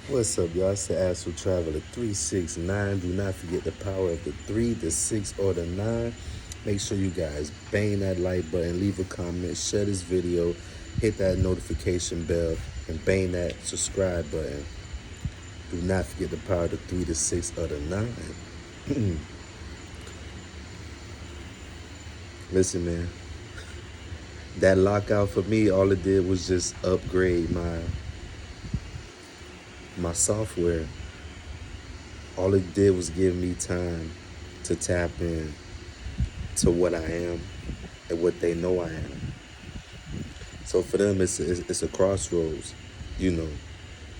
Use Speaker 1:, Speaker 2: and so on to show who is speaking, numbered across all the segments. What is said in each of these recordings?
Speaker 1: What's up, y'all? It's the Astral Traveler 369. Do not forget the power of the 3, the 6, or the 9. Make sure you guys bang that like button, leave a comment, share this video, hit that notification bell, and bang that subscribe button. Do not forget the power of the 3, the 6, or the 9. Listen, man, that lockout for me, all it did was just upgrade my software. All it did was give me time to tap in to what I am and what they know I am. So for them, it's a crossroads. You know,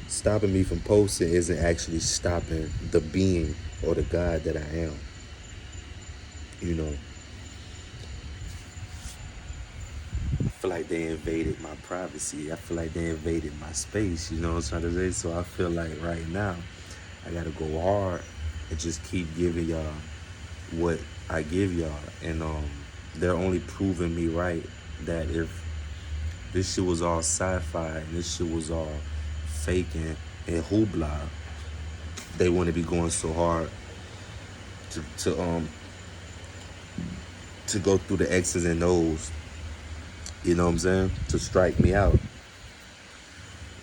Speaker 1: stopping me from posting isn't actually stopping the being or the God that I am. You know, I feel like they invaded my privacy. I feel like they invaded my space. You know what I'm trying to say? So I feel like right now, I gotta go hard and just keep giving y'all what I give y'all. And they're only proving me right that if this shit was all sci-fi and this shit was all faking and hoopla, they wouldn't be going so hard to go through the X's and O's, you know what I'm saying, to strike me out.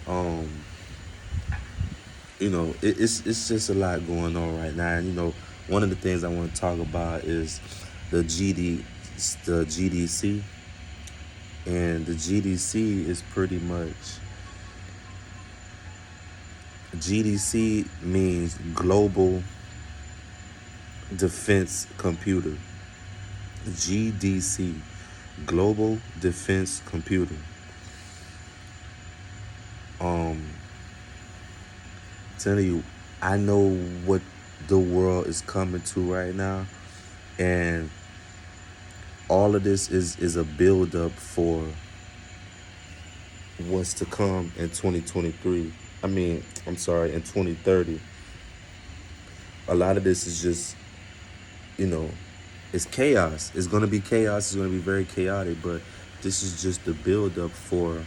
Speaker 1: Um, it's just a lot going on right now. And one of the things I want to talk about is the GDC, and the GDC is pretty much, GDC means Global Defense Computer. GDC, Global Defense Computer. Telling you, I know what the world is coming to right now, and all of this is a build up for what's to come in 2023. In 2030. A lot of this is just, it's chaos. It's going to be chaos. It's going to be very chaotic, but this is just the build up for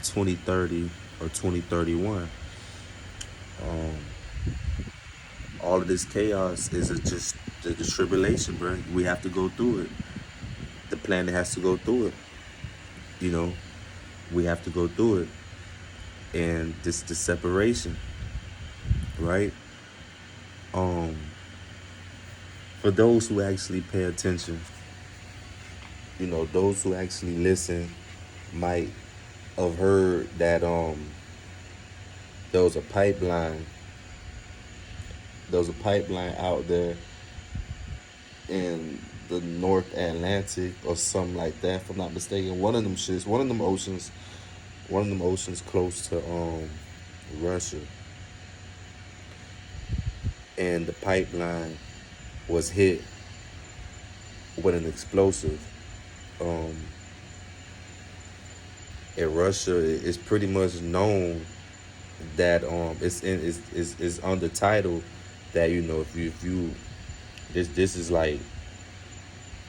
Speaker 1: 2030 or 2031. All of this chaos is just the tribulation, bro. We have to go through it. The planet has to go through it. We have to go through it. And this the separation, right? For those who actually pay attention, those who actually listen might have heard that there was a pipeline. There was a pipeline out there in the North Atlantic or something like that, if I'm not mistaken. One of them oceans close to Russia. And the pipeline was hit with an explosive. In Russia, it's pretty much known that it's on the title that if you this is like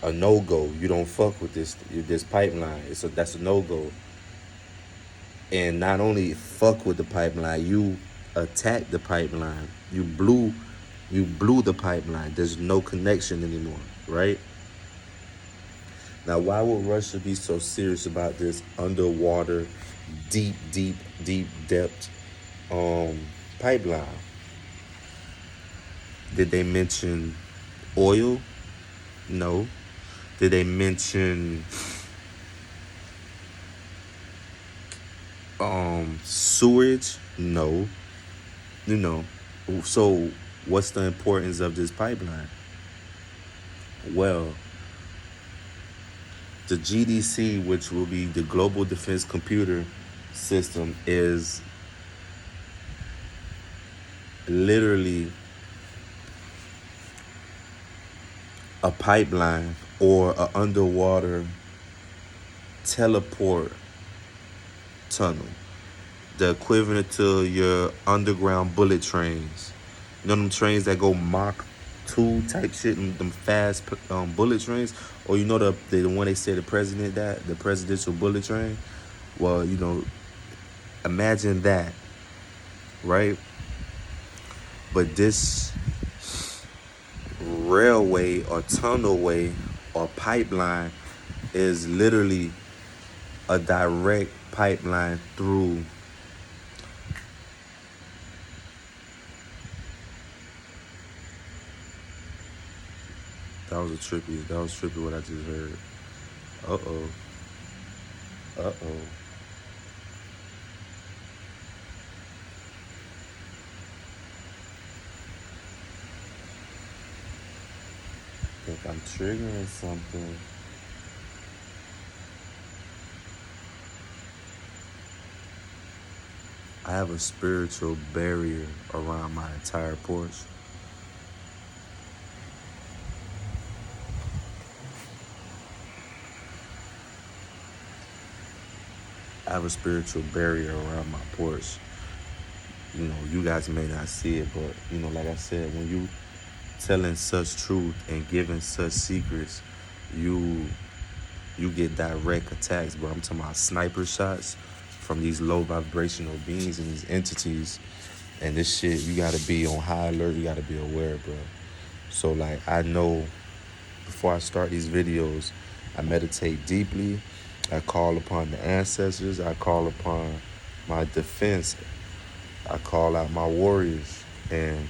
Speaker 1: a no-go. You don't fuck with this pipeline. That's a no-go. And not only fuck with the pipeline, you attack the pipeline. You blew the pipeline. There's no connection anymore, right? Now, why would Russia be so serious about this underwater, deep depth pipeline? Did they mention oil? No. Did they mention sewage? No. So what's the importance of this pipeline? Well, the GDC, which will be the Global Defense Computer System, is literally a pipeline or an underwater teleport tunnel, the equivalent to your underground bullet trains. Them trains that go Mach 2 type shit, them fast bullet trains. Or the one they said the presidential bullet train. Well, imagine that, right? But this railway or tunnelway or pipeline is literally a direct pipeline through that was trippy what I just heard. Uh-oh. Uh-oh. Think I'm triggering something. I have a spiritual barrier around my entire porch. I have a spiritual barrier around my porch. You know, you guys may not see it, but you know, like I said, when you telling such truth and giving such secrets, you you get direct attacks, bro. I'm talking about sniper shots from these low vibrational beings and these entities. And this shit, you gotta be on high alert. You gotta be aware, bro. So like, I know before I start these videos, I meditate deeply. I call upon the ancestors. I call upon my defense. I call out my warriors, and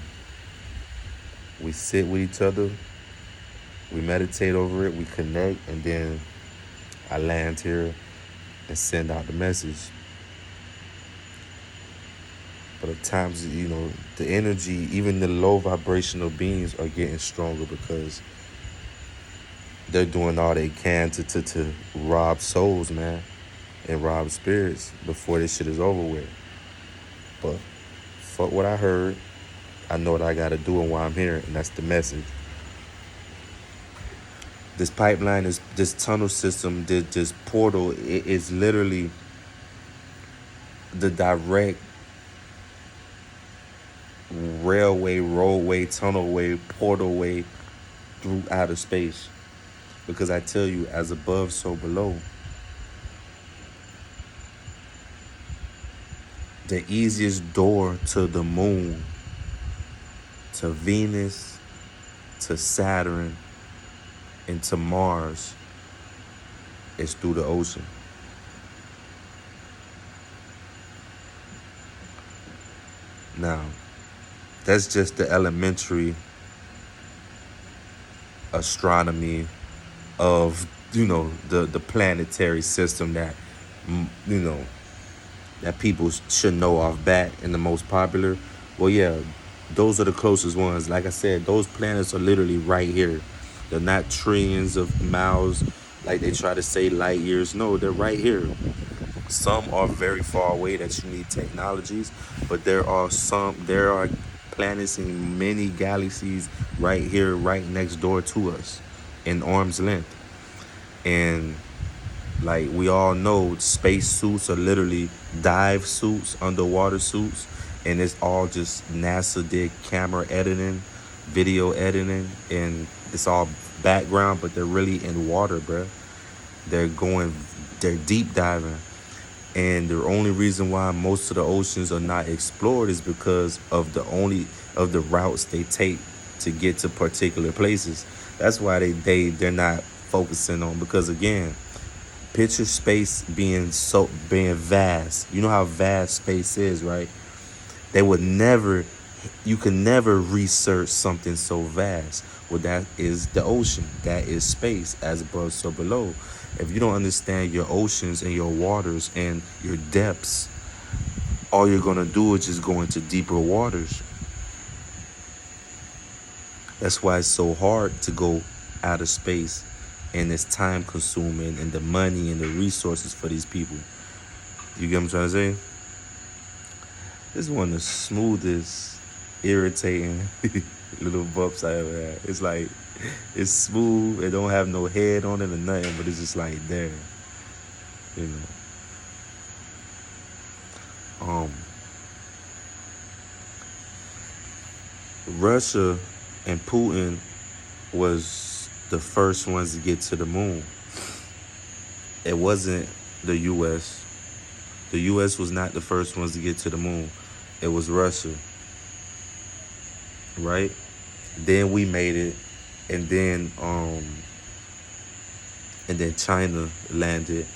Speaker 1: we sit with each other. We meditate over it. We connect, and then I land here and send out the message. But at times, you know, the energy, even the low vibrational beings are getting stronger because they're doing all they can to rob souls, man, and rob spirits before this shit is over with. But fuck what I heard. I know what I gotta do and why I'm here, and that's the message. This pipeline, this tunnel system, this portal, it is literally the direct railway, roadway, tunnelway, portalway through outer space. Because I tell you, as above, so below. The easiest door to the moon, to Venus, to Saturn, and to Mars is through the ocean. Now, that's just the elementary astronomy of, you know, the planetary system that, you know, that people should know off bat and the most popular. Well, yeah, those are the closest ones. Like I said, those planets are literally right here. They're not trillions of miles like they try to say light years. No, they're right here. Some are very far away that you need technologies, but there are planets in many galaxies right here, right next door to us, in arm's length. And like we all know, space suits are literally dive suits, underwater suits, and it's all just NASA did camera editing, video editing, and it's all background, but they're really in water, bruh. They're deep diving. And the only reason why most of the oceans are not explored is because of the routes they take to get to particular places. That's why they're not focusing on, because again, picture space being vast. You know how vast space is, right? You can never research something so vast. Well, that is the ocean. That is space, as above, so below. If you don't understand your oceans and your waters and your depths, all you're going to do is just go into deeper waters. That's why it's so hard to go out of space, and it's time consuming, and the money and the resources for these people. You get what I'm trying to say? This is one of the smoothest, irritating little bumps I ever had. It's like, it's smooth. It don't have no head on it or nothing, but it's just like there, you know. Russia and Putin was the first ones to get to the moon. It wasn't the U.S. The U.S. was not the first ones to get to the moon. It was Russia. right? Then we made it, and then China landed,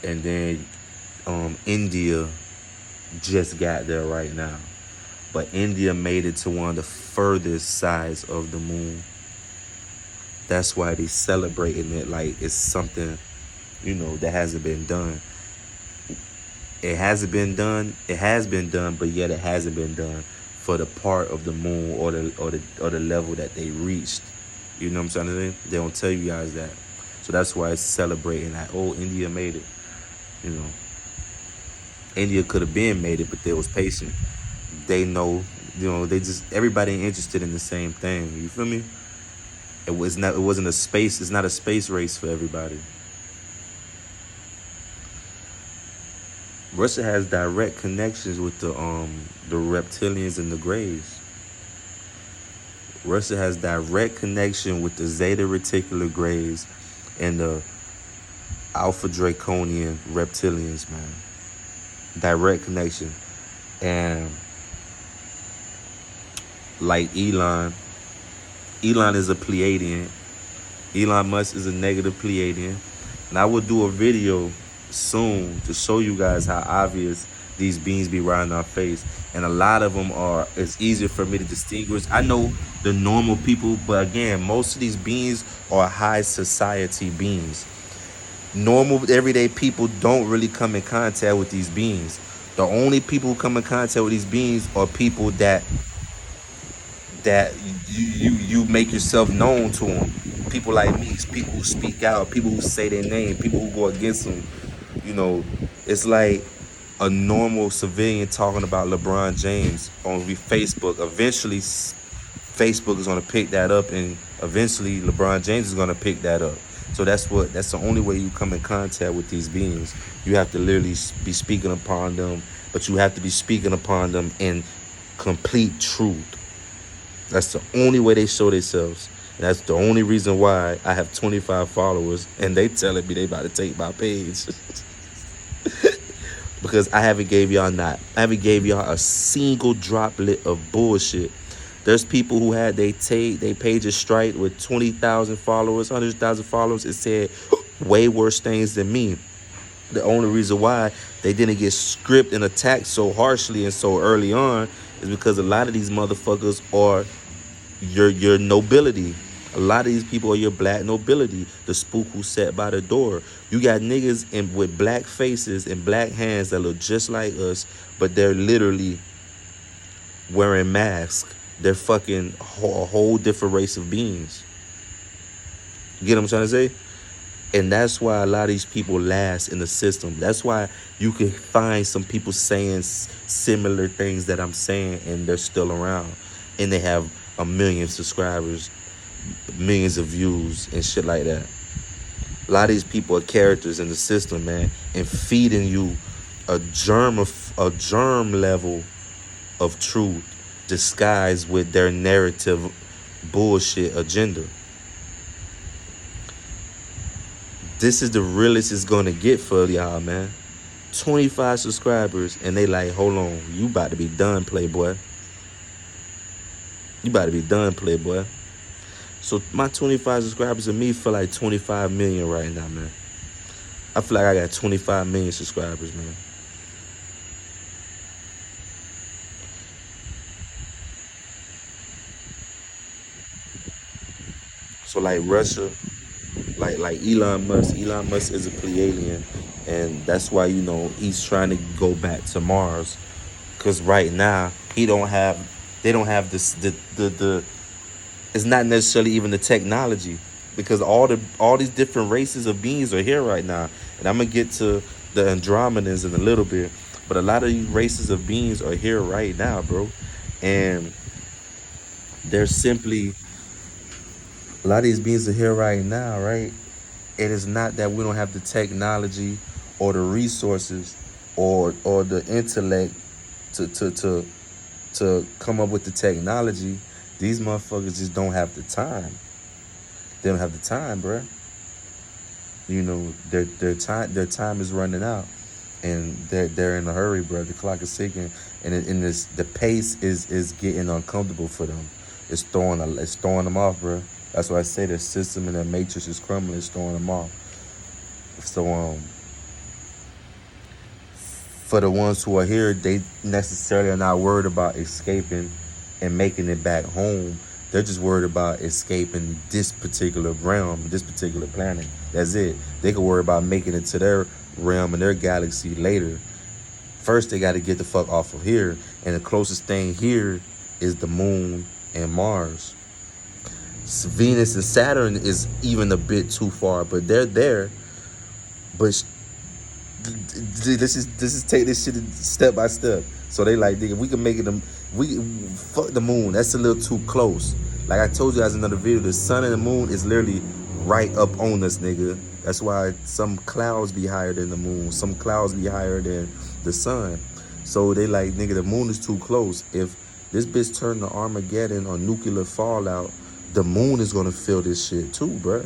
Speaker 1: and then India just got there right now. But India made it to one of the furthest sides of the moon. That's why they celebrating it like it's something, that hasn't been done. It hasn't been done. It has been done, but yet it hasn't been done for the part of the moon or the level that they reached. You know what I'm saying? They don't tell you guys that. So that's why it's celebrating that. Oh, India made it. You know, India could have been made it, but they was patient. They know. They just everybody ain't interested in the same thing. You feel me? It was not. It wasn't a space. It's not a space race for everybody. Russia has direct connections with the reptilians and the Greys. Russia has direct connection with the Zeta Reticular Greys and the Alpha Draconian reptilians, man. Direct connection. And like Elon is a Pleiadian. Elon Musk is a negative Pleiadian. And I will do a video soon to show you guys how obvious these beings be right in our face. And a lot of them it's easier for me to distinguish. I know the normal people, but again, most of these beings are high society beings. Normal everyday people don't really come in contact with these beings. The only people who come in contact with these beings are people that you make yourself known to them. People like me, people who speak out, people who say their name, people who go against them. It's like a normal civilian talking about LeBron James on Facebook. Eventually, Facebook is going to pick that up, and eventually LeBron James is going to pick that up. So that's the only way you come in contact with these beings. You have to literally be speaking upon them, but you have to be speaking upon them in complete truth. That's the only way they show themselves. And that's the only reason why I have 25 followers and they telling me they about to take my page. Because I haven't gave y'all a single droplet of bullshit. There's people who had they pages strike with 20,000 followers, 100,000 followers. It said way worse things than me. The only reason why they didn't get stripped and attacked so harshly and so early on is because a lot of these motherfuckers are your nobility. A lot of these people are your black nobility, the spook who sat by the door. You got niggas with black faces and black hands that look just like us, but they're literally wearing masks. They're fucking a whole different race of beings. You get what I'm trying to say? And that's why a lot of these people last in the system. That's why you can find some people saying similar things that I'm saying and they're still around. And they have 1 million subscribers, millions of views and shit like that. A lot of these people are characters in the system, man, and feeding you a germ level of truth disguised with their narrative bullshit agenda. This is the realest it's gonna get for y'all, man. 25 subscribers and they like, hold on, you about to be done, playboy. You about to be done, playboy. So my 25 subscribers and me feel like 25 million right now, man. I feel like I got 25 million subscribers, man. So like Russia, like Elon Musk is a Pleiadian, and that's why he's trying to go back to Mars, because right now they don't have this the it's not necessarily even the technology, because all these different races of beings are here right now, and I'm gonna get to the Andromedans in a little bit, but a lot of these races of beings are here right now, bro, and they're simply a lot of these beings are here right now, right? It is not that we don't have the technology or the resources or the intellect to come up with the technology. These motherfuckers just don't have the time. They don't have the time, bruh. Their time is running out. and they're in a hurry, bro. The clock is ticking, and this the pace is getting uncomfortable for them. It's throwing them off, bro. That's why I say their system and their matrix is crumbling. It's throwing them off. So for the ones who are here, they necessarily are not worried about escaping and making it back home. They're just worried about escaping this particular realm, this particular planet. That's it. They can worry about making it to their realm and their galaxy later. First, they got to get the fuck off of here. And the closest thing here is the moon and Mars. Venus and Saturn is even a bit too far, but they're there. But let's just take this shit step by step. So they like, nigga, we can make it. We fuck the moon. That's a little too close. Like I told you guys in another video, the sun and the moon is literally right up on us, nigga. That's why some clouds be higher than the moon. Some clouds be higher than the sun. So they like, nigga, the moon is too close. If this bitch turned to Armageddon or nuclear fallout, the moon is gonna feel this shit too, bruh.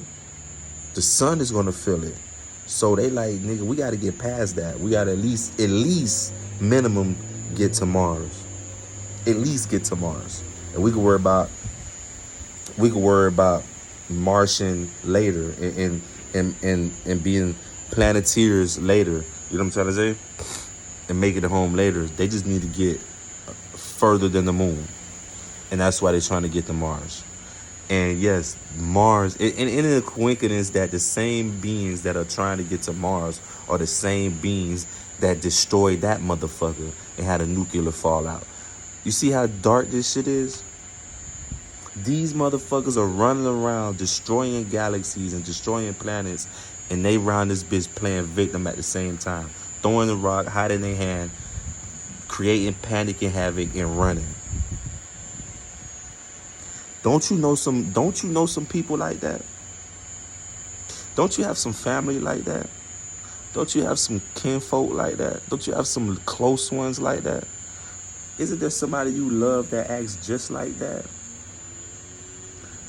Speaker 1: The sun is gonna feel it. So they like, nigga, we gotta get past that. We gotta at least minimum get to Mars. At least get to Mars. And we can worry about Martian later and being planeteers later. You know what I'm trying to say? And make it home later. They just need to get further than the moon. And that's why they're trying to get to Mars. And yes, Mars, and in a coincidence that the same beings that are trying to get to Mars are the same beings that destroyed that motherfucker and had a nuclear fallout. You see how dark this shit is? These motherfuckers are running around destroying galaxies and destroying planets, and they round this bitch playing victim at the same time. Throwing the rock, hiding their hand, creating panic and havoc, and running. Don't you know some people like that? Don't you have some family like that? Don't you have some kinfolk like that? Don't you have some close ones like that? Isn't there somebody you love that acts just like that?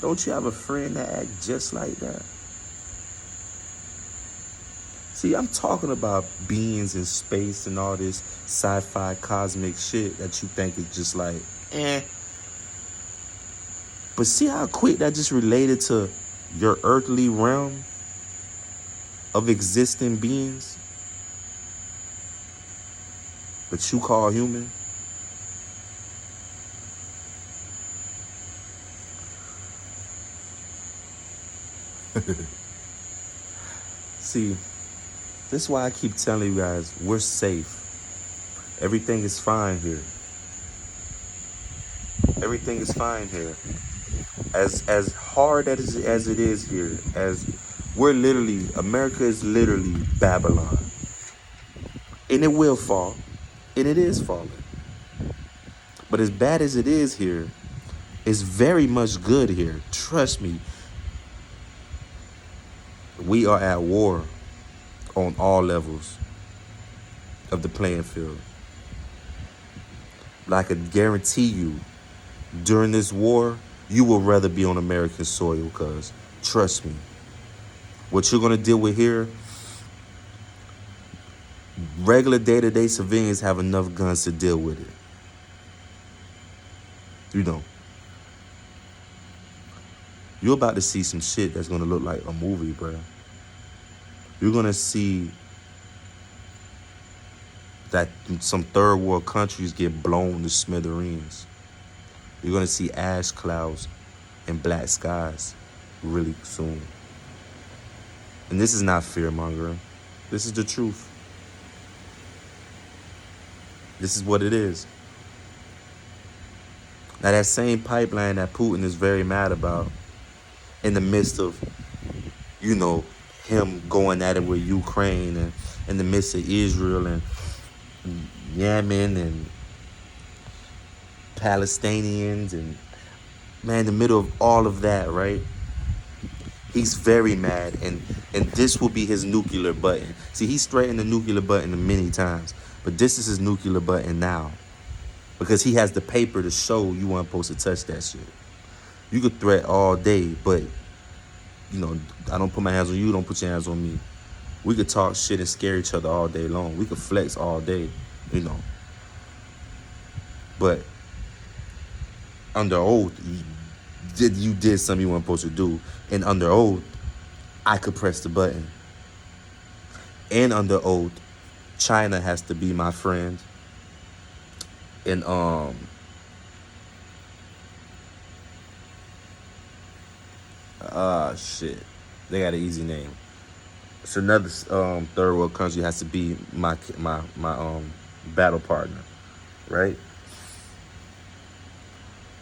Speaker 1: Don't you have a friend that acts just like that? See, I'm talking about beings in space and all this sci-fi cosmic shit that you think is just like, eh. But see how quick that just related to your earthly realm of existing beings that you call human? See, this is why I keep telling you guys, we're safe. Everything is fine here. Everything is fine here. As hard as it is here, America is literally Babylon. And it will fall. And it is falling. But as bad as it is here, it's very much good here. Trust me. We are at war on all levels of the playing field. But I could guarantee you, during this war, you will rather be on American soil, because trust me, what you're gonna deal with here, regular day-to-day civilians have enough guns to deal with it. You know. You're about to see some shit that's gonna look like a movie, bro. You're gonna see that some third world countries get blown to smithereens. You're gonna see ash clouds and black skies really soon. And this is not fear-mongering. This is the truth. This is what it is. Now that same pipeline that Putin is very mad about, in the midst of, you know, him going at it with Ukraine, and in the midst of Israel and Yemen and Palestinians, and man, in the middle of all of that, right? He's very mad, and this will be his nuclear button. See, he's threatened the nuclear button many times, but this is his nuclear button now, because he has the paper to show you weren't supposed to touch that shit. You could threat all day, but, you know, I don't put my hands on you, don't put your hands on me. We could talk shit and scare each other all day long. We could flex all day, you know. But under oath, you did something you weren't supposed to do. And under oath, I could press the button. And under oath, China has to be my friend. And shit, they got an easy name. It's another third world country has to be my battle partner, right?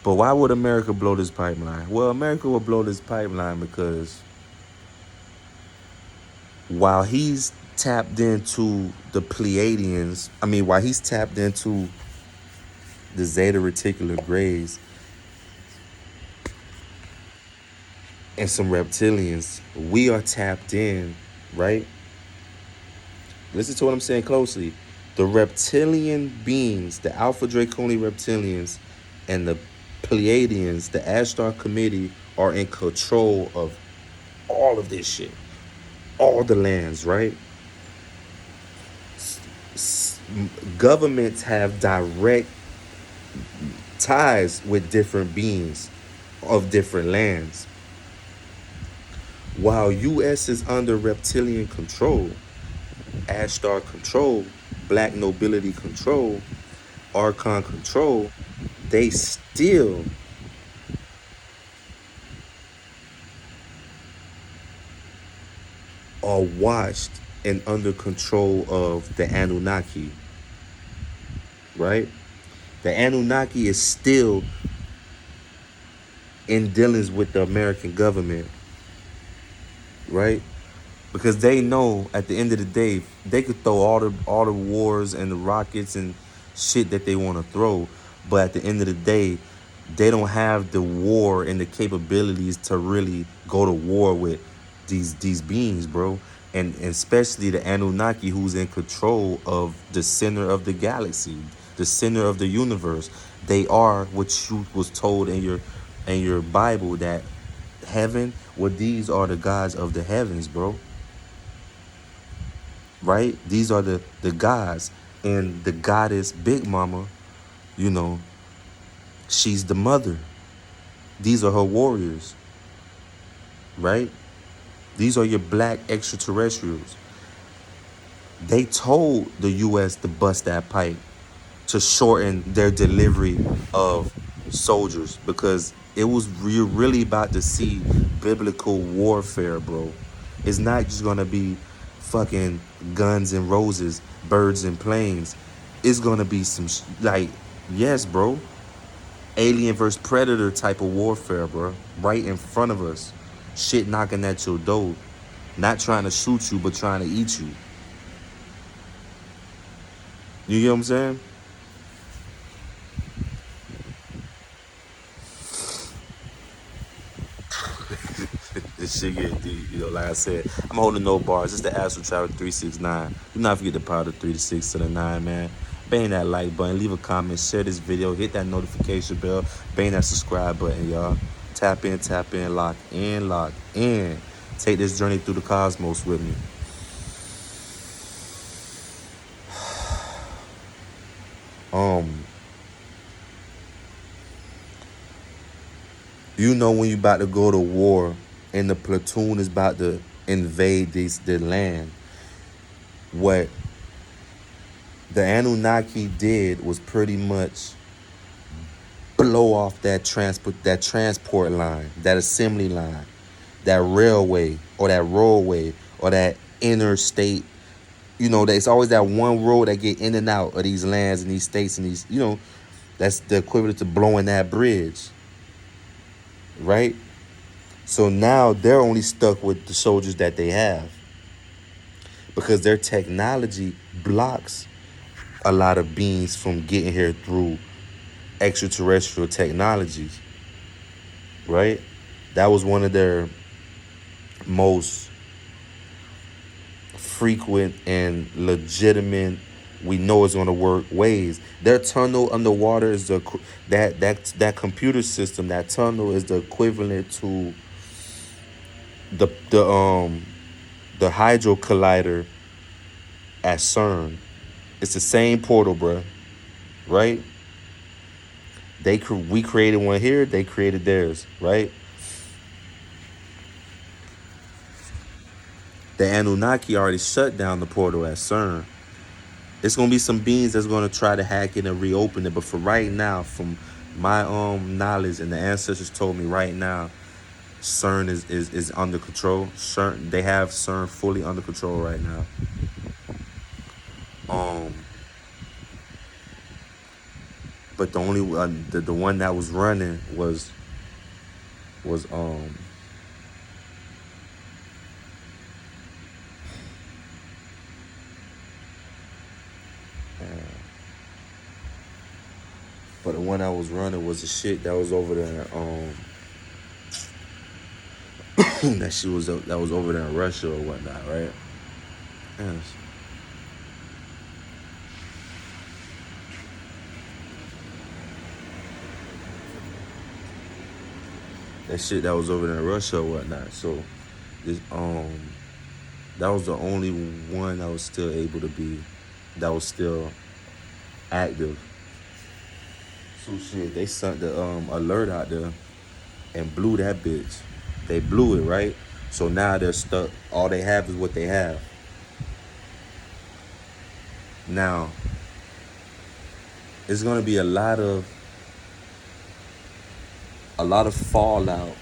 Speaker 1: But why would America blow this pipeline? Well, America will blow this pipeline because while he's tapped into the Pleiadians, while he's tapped into the Zeta Reticular Greys and some reptilians, we are tapped in, right? Listen to what I'm saying closely. The reptilian beings, the Alpha Draconi reptilians, and the Pleiadians, the Ashtar Committee, are in control of all of this shit. All the lands, right? Governments have direct ties with different beings of different lands. While U.S. is under reptilian control, Ashtar control, black nobility control, Archon control, they still are watched and under control of the Anunnaki, right? The Anunnaki is still in dealings with the American government, right? Because they know at the end of the day, they could throw all the wars and the rockets and shit that they want to throw, but at the end of the day, they don't have the war and the capabilities to really go to war with these beings, bro. And especially the Anunnaki, who's in control of the center of the galaxy, the center of the universe. They are what you was told in your Bible, that heaven, well, these are the gods of the heavens, bro. Right? These are the gods. And the goddess Big Mama, you know, she's the mother. These are her warriors. Right? These are your black extraterrestrials. They told the U.S. to bust that pipe to shorten their delivery of soldiers, because you're really about to see biblical warfare, bro. It's not just gonna be fucking guns and roses, birds and planes. It's gonna be some yes, bro, alien versus predator type of warfare, bro, right in front of us. Shit knocking at your door, not trying to shoot you, but trying to eat you. You get what I'm saying? This shit get deep, like I said. I'm holding no bars. It's the Astral Travel 369. Do not forget the power of 3 to 6 to the 9, man. Bang that like button, leave a comment, share this video, hit that notification bell, bang that subscribe button, y'all. Tap in, lock in. Take this journey through the cosmos with me. You know when you about to go to war and the platoon is about to invade the land, what the Anunnaki did was pretty much blow off that transport line, that assembly line, that railway or that roadway or that interstate. There's always that one road that get in and out of these lands and these states and these, that's the equivalent to blowing that bridge. Right? So now they're only stuck with the soldiers that they have, because their technology blocks a lot of beings from getting here through extraterrestrial technologies. Right? That was one of their most frequent and legitimate, we know it's going to work, ways. Their tunnel underwater is that computer system. That tunnel is the equivalent to the The Hydro Collider at CERN. It's the same portal, bruh. Right? We created one here. They created theirs. Right? The Anunnaki already shut down the portal at CERN. It's gonna be some beings that's gonna try to hack it and reopen it. But for right now, from my knowledge and the ancestors told me right now, CERN is under control. CERN, they have CERN fully under control right now. Um, but the only the one that was running was but the one that was running was the shit that was over there. That was over there in Russia or whatnot, right? Yes. That shit that was over there in Russia or whatnot. So this that was the only one that was still able to be, that was still active. So shit, they sent the alert out there and blew that bitch. They blew it, right? So now they're stuck. All they have is what they have. Now, it's gonna be a lot of fallout,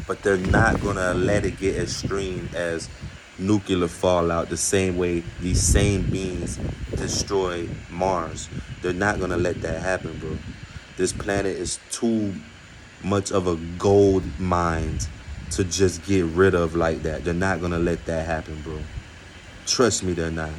Speaker 1: but they're not gonna let it get extreme as nuclear fallout the same way these same beings destroy Mars. They're not gonna let that happen, bro. This planet is too much of a gold mine to just get rid of like that. They're not gonna let that happen, bro. Trust me, they're not.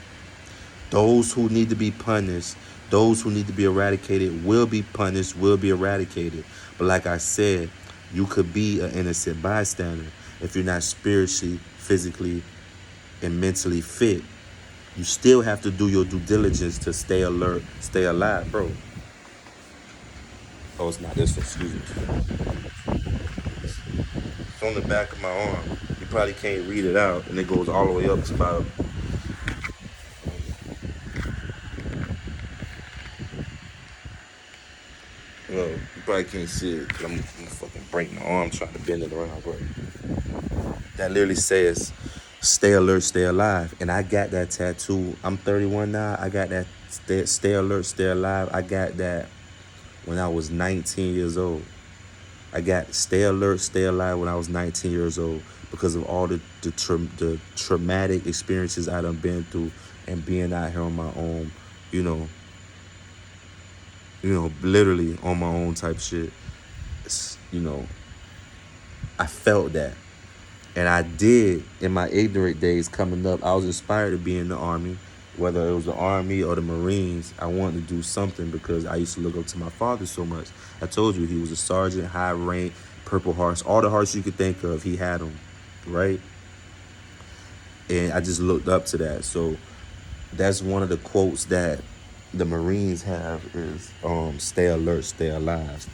Speaker 1: Those who need to be punished, those who need to be eradicated will be punished, will be eradicated. But like I said, you could be an innocent bystander if you're not spiritually, physically, and mentally fit. You still have to do your due diligence to stay alert, stay alive, bro. Oh, it's not this one, excuse me. It's on the back of my arm. You probably can't read it out, and it goes all the way up to about. Well, you probably can't see it because I'm fucking break my arm trying to bend it around, bro. That literally says, "Stay alert, stay alive," and I got that tattoo. I'm 31 now. I got that stay alert, stay alive. I got that when I was 19 years old. I got stay alert, stay alive when I was 19 years old because of all the traumatic experiences I done been through and being out here on my own, you know, literally on my own type shit. You know, I felt that. And I did in my ignorant days coming up. I was inspired to be in the Army, whether it was the Army or the Marines. I wanted to do something because I used to look up to my father so much. I told you he was a sergeant, high rank, Purple Hearts, all the hearts you could think of, he had them, right? And I just looked up to that. So that's one of the quotes that the Marines have is stay alert, stay alive.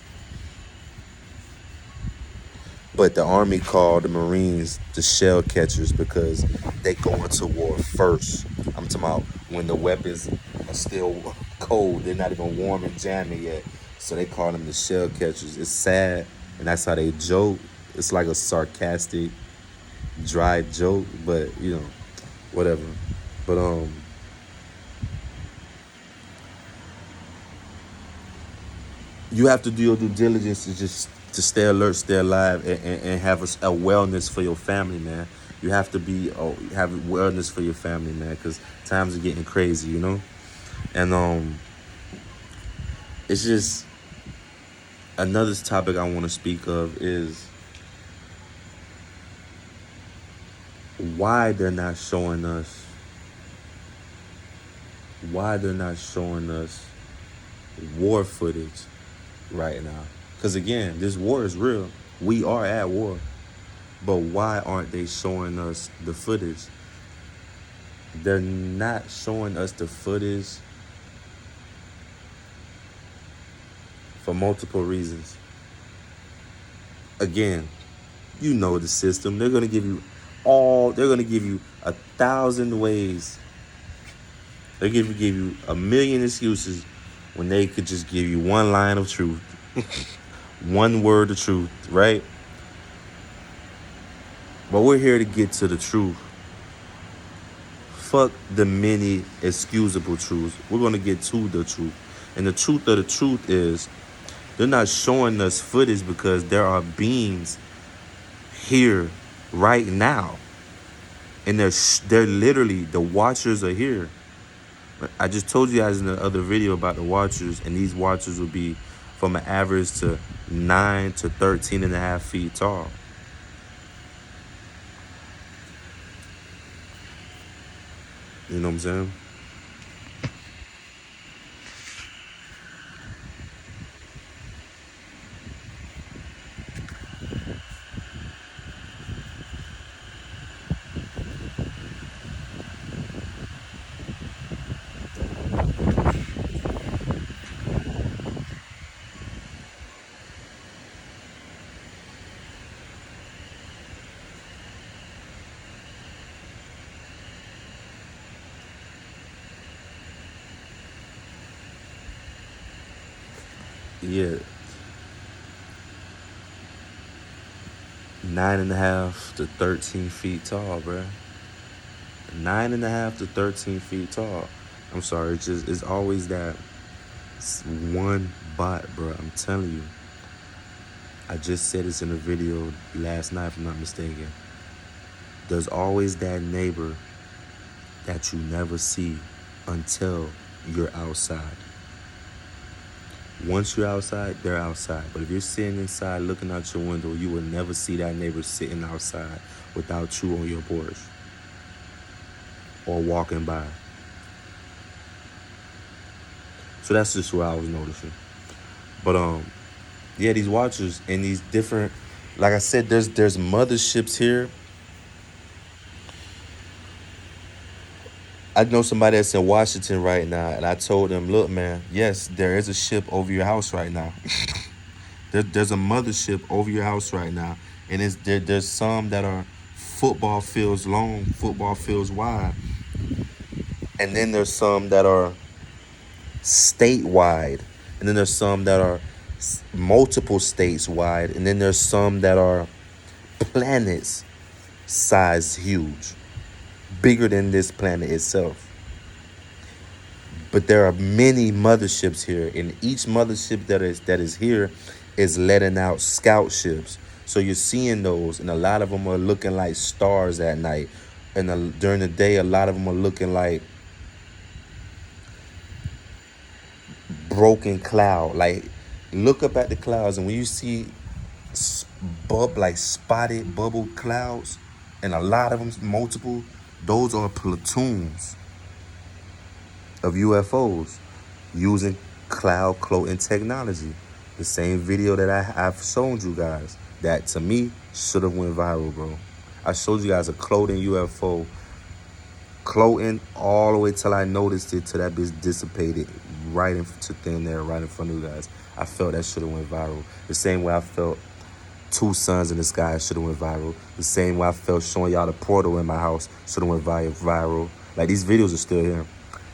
Speaker 1: But the Army called the Marines the shell catchers because they go into war first. I'm talking about when the weapons are still cold. They're not even warm and jamming yet. So they call them the shell catchers. It's sad, and that's how they joke. It's like a sarcastic, dry joke, but whatever. But you have to do your due diligence to stay alert, stay alive, and have a wellness for your family, man. You have to have wellness for your family, man, because times are getting crazy, And it's just another topic I want to speak of is why they're not showing us war footage right now. Because again, this war is real. We are at war. But why aren't they showing us the footage? They're not showing us the footage for multiple reasons. Again, you know the system. They're going to give you they're gonna give you 1,000 ways. They're gonna give you a million excuses when they could just give you one line of truth, one word of truth, right? But we're here to get to the truth. Fuck the many excusable truths. We're gonna get to the truth. And the truth of the truth is they're not showing us footage because there are beings here right now. And they're literally, the watchers are here. I just told you guys in the other video about the watchers, and these watchers will be from an average to 9 to 13 and a half feet tall. You know what I'm saying? Yeah, 9.5 to 13 feet tall, bruh. 9.5 to 13 feet tall. I'm sorry, it's always that one bot, bro. I'm telling you. I just said this in a video last night, if I'm not mistaken. There's always that neighbor that you never see until you're outside. Once you're outside, they're outside. But if you're sitting inside looking out your window, you will never see that neighbor sitting outside without you on your porch or walking by. So that's just what I was noticing. But yeah, these watchers and these different, like I said, there's motherships here. I know somebody that's in Washington right now, and I told them, look, man, yes, there is a ship over your house right now. There's a mothership over your house right now, and there's some that are football fields long, football fields wide, and then there's some that are statewide, and then there's some that are multiple states wide, and then there's some that are planets size huge, bigger than this planet itself. But there are many motherships here, and each mothership that is here is letting out scout ships. So you're seeing those, and a lot of them are looking like stars at night, and during the day, a lot of them are looking like broken cloud. Like, look up at the clouds, and when you see like spotted bubble clouds, and a lot of them, multiple, those are platoons of UFOs using cloud cloaking technology. The same video that I've shown you guys that to me should have went viral, bro. I showed you guys a cloaking UFO, cloaking all the way till I noticed it, till that bitch dissipated right into thin air right in front of you guys. I felt that should have went viral. The same way I felt two suns in the sky should have went viral. The same way I felt showing y'all the portal in my house should have went viral. Like, these videos are still here.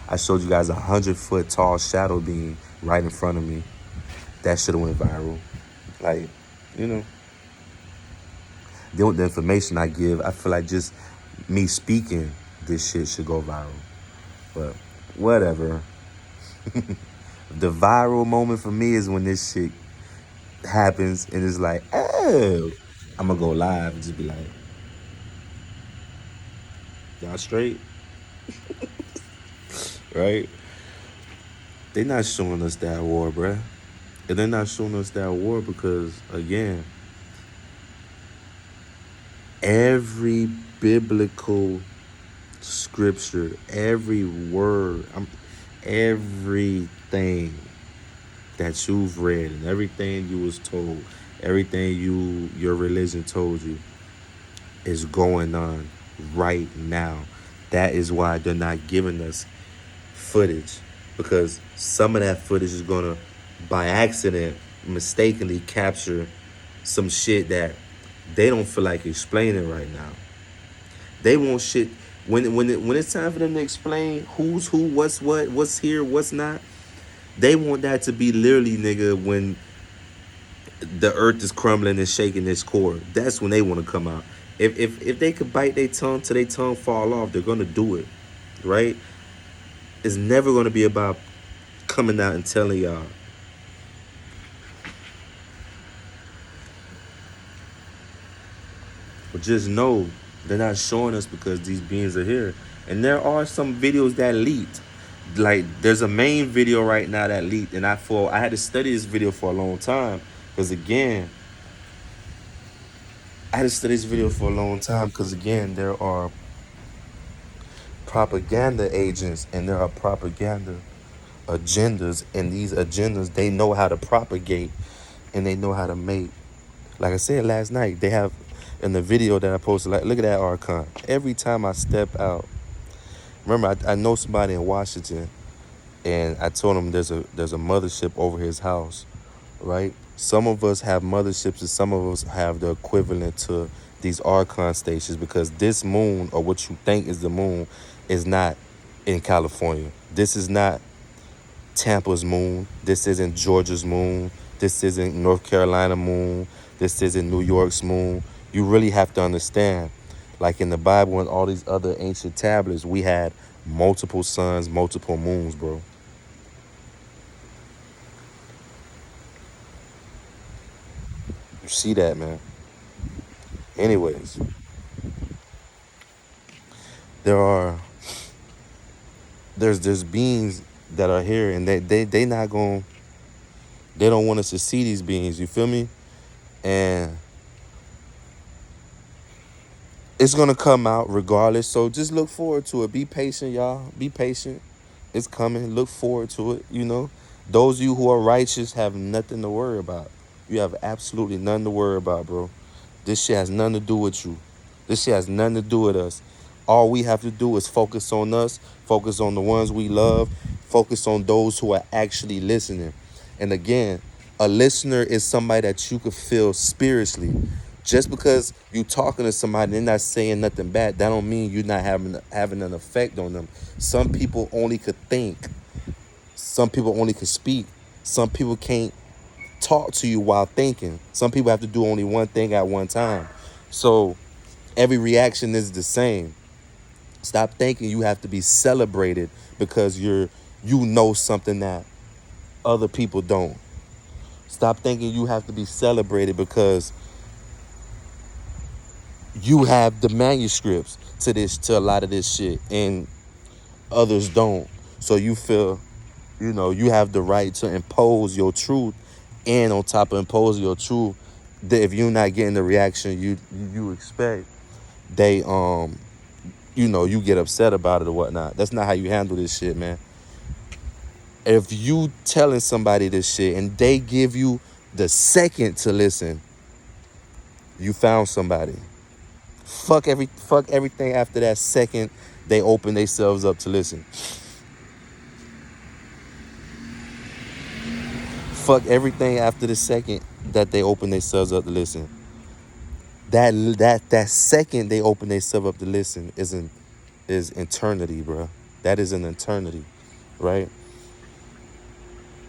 Speaker 1: I showed you guys 100-foot tall shadow being right in front of me. That should have went viral. Like, you know, the information I give, I feel like just me speaking, this shit should go viral. But whatever. The viral moment for me is when this shit happens and it's like, oh, I'm gonna go live and just be like, y'all straight? Right? They're not showing us that war, bruh. And they're not showing us that war because, again, every biblical scripture, every word, everything that you've read and everything you was told, everything your religion told you is going on right now. That is why they're not giving us footage, because some of that footage is gonna, by accident, mistakenly capture some shit that they don't feel like explaining right now. They want shit when it's time for them to explain who's who, what's what, what's here, what's not. They want that to be literally, nigga, when the earth is crumbling and shaking its core. That's when they want to come out. If they could bite their tongue till their tongue fall off, they're gonna do it, right? It's never gonna be about coming out and telling y'all. But just know they're not showing us because these beings are here. And there are some videos that leaked. Like there's a main video right now that leaked, and I had to study this video for a long time because again, I had to study this video for a long time because again, there are propaganda agents and there are propaganda agendas, and these agendas they know how to propagate and they know how to make. Like I said last night, they have in the video that I posted. Like, look at that Archon. Every time I step out, remember I know somebody in Washington, and I told him there's a mothership over his house, right? Some of us have motherships, and some of us have the equivalent to these Archon stations because this moon, or what you think is the moon, is not in California. This is not Tampa's moon. This isn't Georgia's moon. This isn't North Carolina moon. This isn't New York's moon. You really have to understand, like in the Bible and all these other ancient tablets, we had multiple suns, multiple moons, bro. You see that, man. Anyways, there are there's beings that are here, and they not going, they don't want us to see these beings, you feel me? And it's gonna come out regardless. So just look forward to it. Be patient, y'all. Be patient. It's coming. Look forward to it, you know. Those of you who are righteous have nothing to worry about. You have absolutely nothing to worry about, bro. This shit has nothing to do with you. This shit has nothing to do with us. All we have to do is focus on us, focus on the ones we love, focus on those who are actually listening. And again, a listener is somebody that you could feel spiritually. Just because you talking to somebody and they're not saying nothing bad, that don't mean you're not having an effect on them. Some people only could think. Some people only could speak. Some people can't talk to you while thinking. Some people have to do only one thing at one time. So every reaction is the same. Stop thinking you have to be celebrated because you know something that other people don't. Stop thinking you have to be celebrated because you have the manuscripts to a lot of this shit and others don't. So you feel, you have the right to impose your truth, and on top of imposing your truth, that if you're not getting the reaction you expect, they you get upset about it or whatnot. That's not how you handle this shit, man. If you telling somebody this shit and they give you the second to listen, you found somebody. Fuck everything after that second they open themselves up to listen. Fuck everything after the second that they open themselves up to listen. That second they open themselves up to listen is eternity, bro. That is an eternity, right?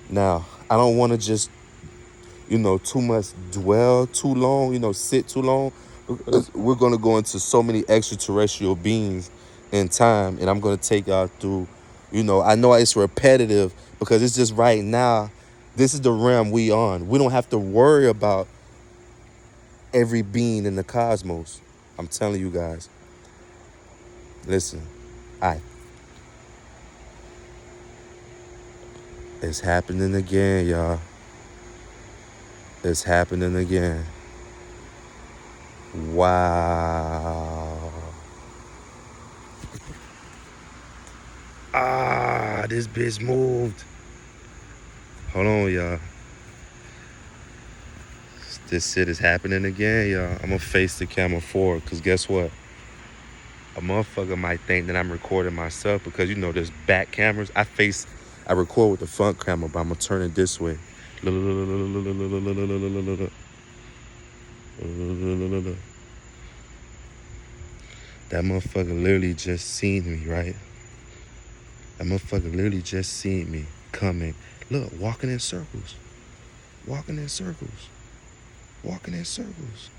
Speaker 1: Now, I don't want to just, too much dwell too long, sit too long. We're going to go into so many extraterrestrial beings in time, and I'm going to take y'all through, I know it's repetitive because it's just right now. This is the realm we on. We don't have to worry about every being in the cosmos. I'm telling you guys. Listen, it's happening again, y'all. It's happening again. Wow. This bitch moved. Hold on, y'all. This shit is happening again, y'all. I'm gonna face the camera forward, because guess what? A motherfucker might think that I'm recording myself because, there's back cameras. I record with the front camera, but I'm gonna turn it this way. That motherfucker literally just seen me, right? That motherfucker literally just seen me coming. Look, walking in circles. Walking in circles. Walking in circles.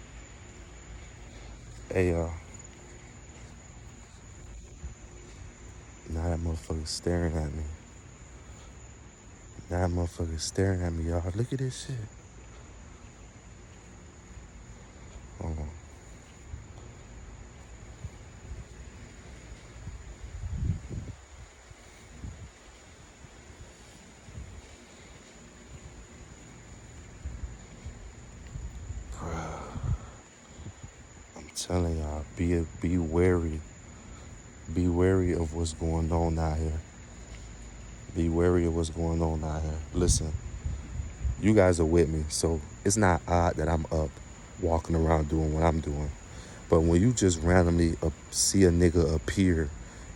Speaker 1: Hey, y'all. Now that motherfucker staring at me. Now that motherfucker staring at me, y'all. Look at this shit. Hold on. I'm telling y'all, be wary. Be wary of what's going on out here. Be wary of what's going on out here. Listen, you guys are with me, so it's not odd that I'm up walking around doing what I'm doing. But when you just randomly see a nigga appear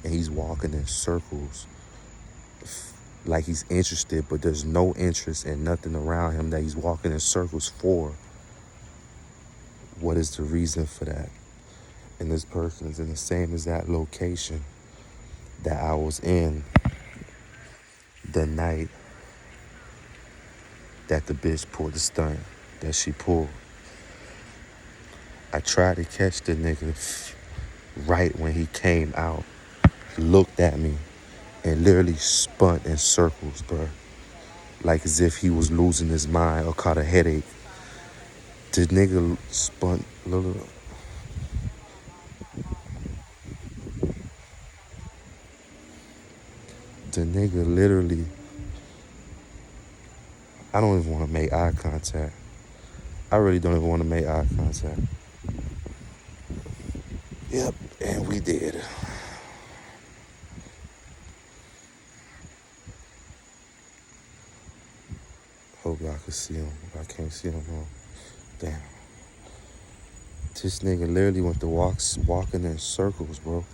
Speaker 1: and he's walking in circles like he's interested, but there's no interest and nothing around him that he's walking in circles for, what is the reason for that? And this person is in the same exact location that I was in the night that the bitch pulled the stunt that she pulled. I tried to catch the nigga right when he came out, looked at me, and literally spun in circles, bro. Like as if he was losing his mind or caught a headache. The nigga spun, look. The nigga literally, I don't even want to make eye contact. I really don't even want to make eye contact. Yep, and we did. Hope y'all can see him. I can't see him, no. Damn. This nigga literally went to walking in circles, bro.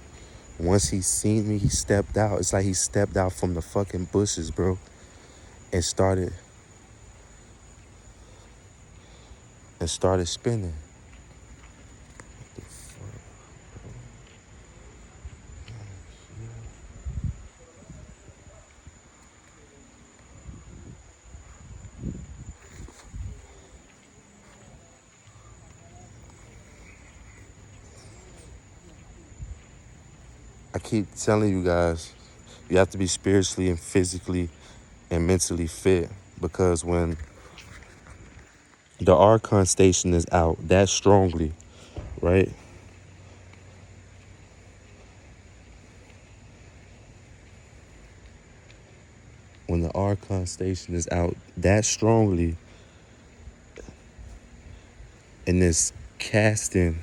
Speaker 1: Once he seen me, he stepped out. It's like he stepped out from the fucking bushes, bro, and started spinning. What the fuck, I keep telling you guys, you have to be spiritually and physically and mentally fit, because when the Archon station is out that strongly, right? When the Archon station is out that strongly and it's casting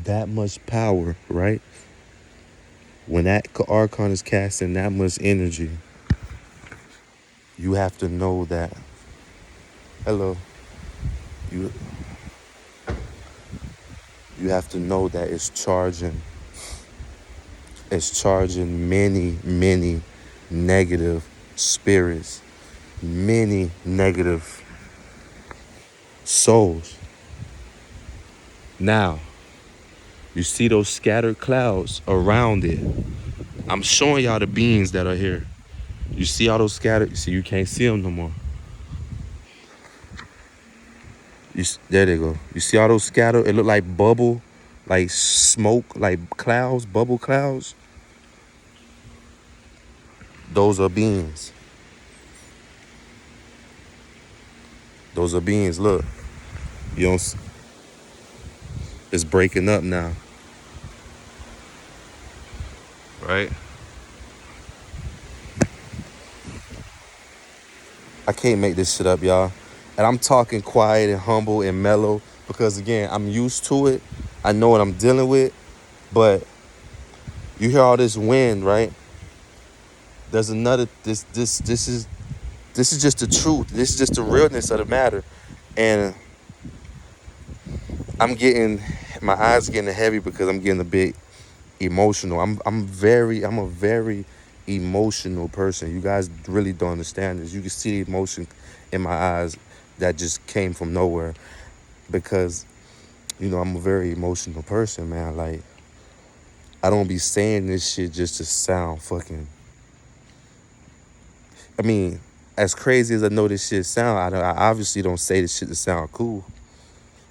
Speaker 1: that much power, right? When that Archon is casting that much energy, you have to know that, hello, you have to know that it's charging many, many negative spirits, many negative souls. Now, you see those scattered clouds around it. I'm showing y'all the beings that are here. You see all those scattered, see, you can't see them no more. There they go. You see all those scattered? It look like bubble, like smoke, like clouds, bubble clouds. Those are beings. Those are beings. Look, you don't. It's breaking up now, right? I can't make this shit up, y'all. And I'm talking quiet and humble and mellow because, again, I'm used to it. I know what I'm dealing with. But you hear all this wind, right? There's another. This is just the truth. This is just the realness of the matter. And I'm getting, my eyes getting heavy because I'm getting a bit emotional. I'm a very emotional person. You guys really don't understand this. You can see the emotion in my eyes that just came from nowhere because, I'm a very emotional person, man. Like, I don't be saying this shit just to sound fucking. I mean, as crazy as I know this shit sound, I obviously don't say this shit to sound cool,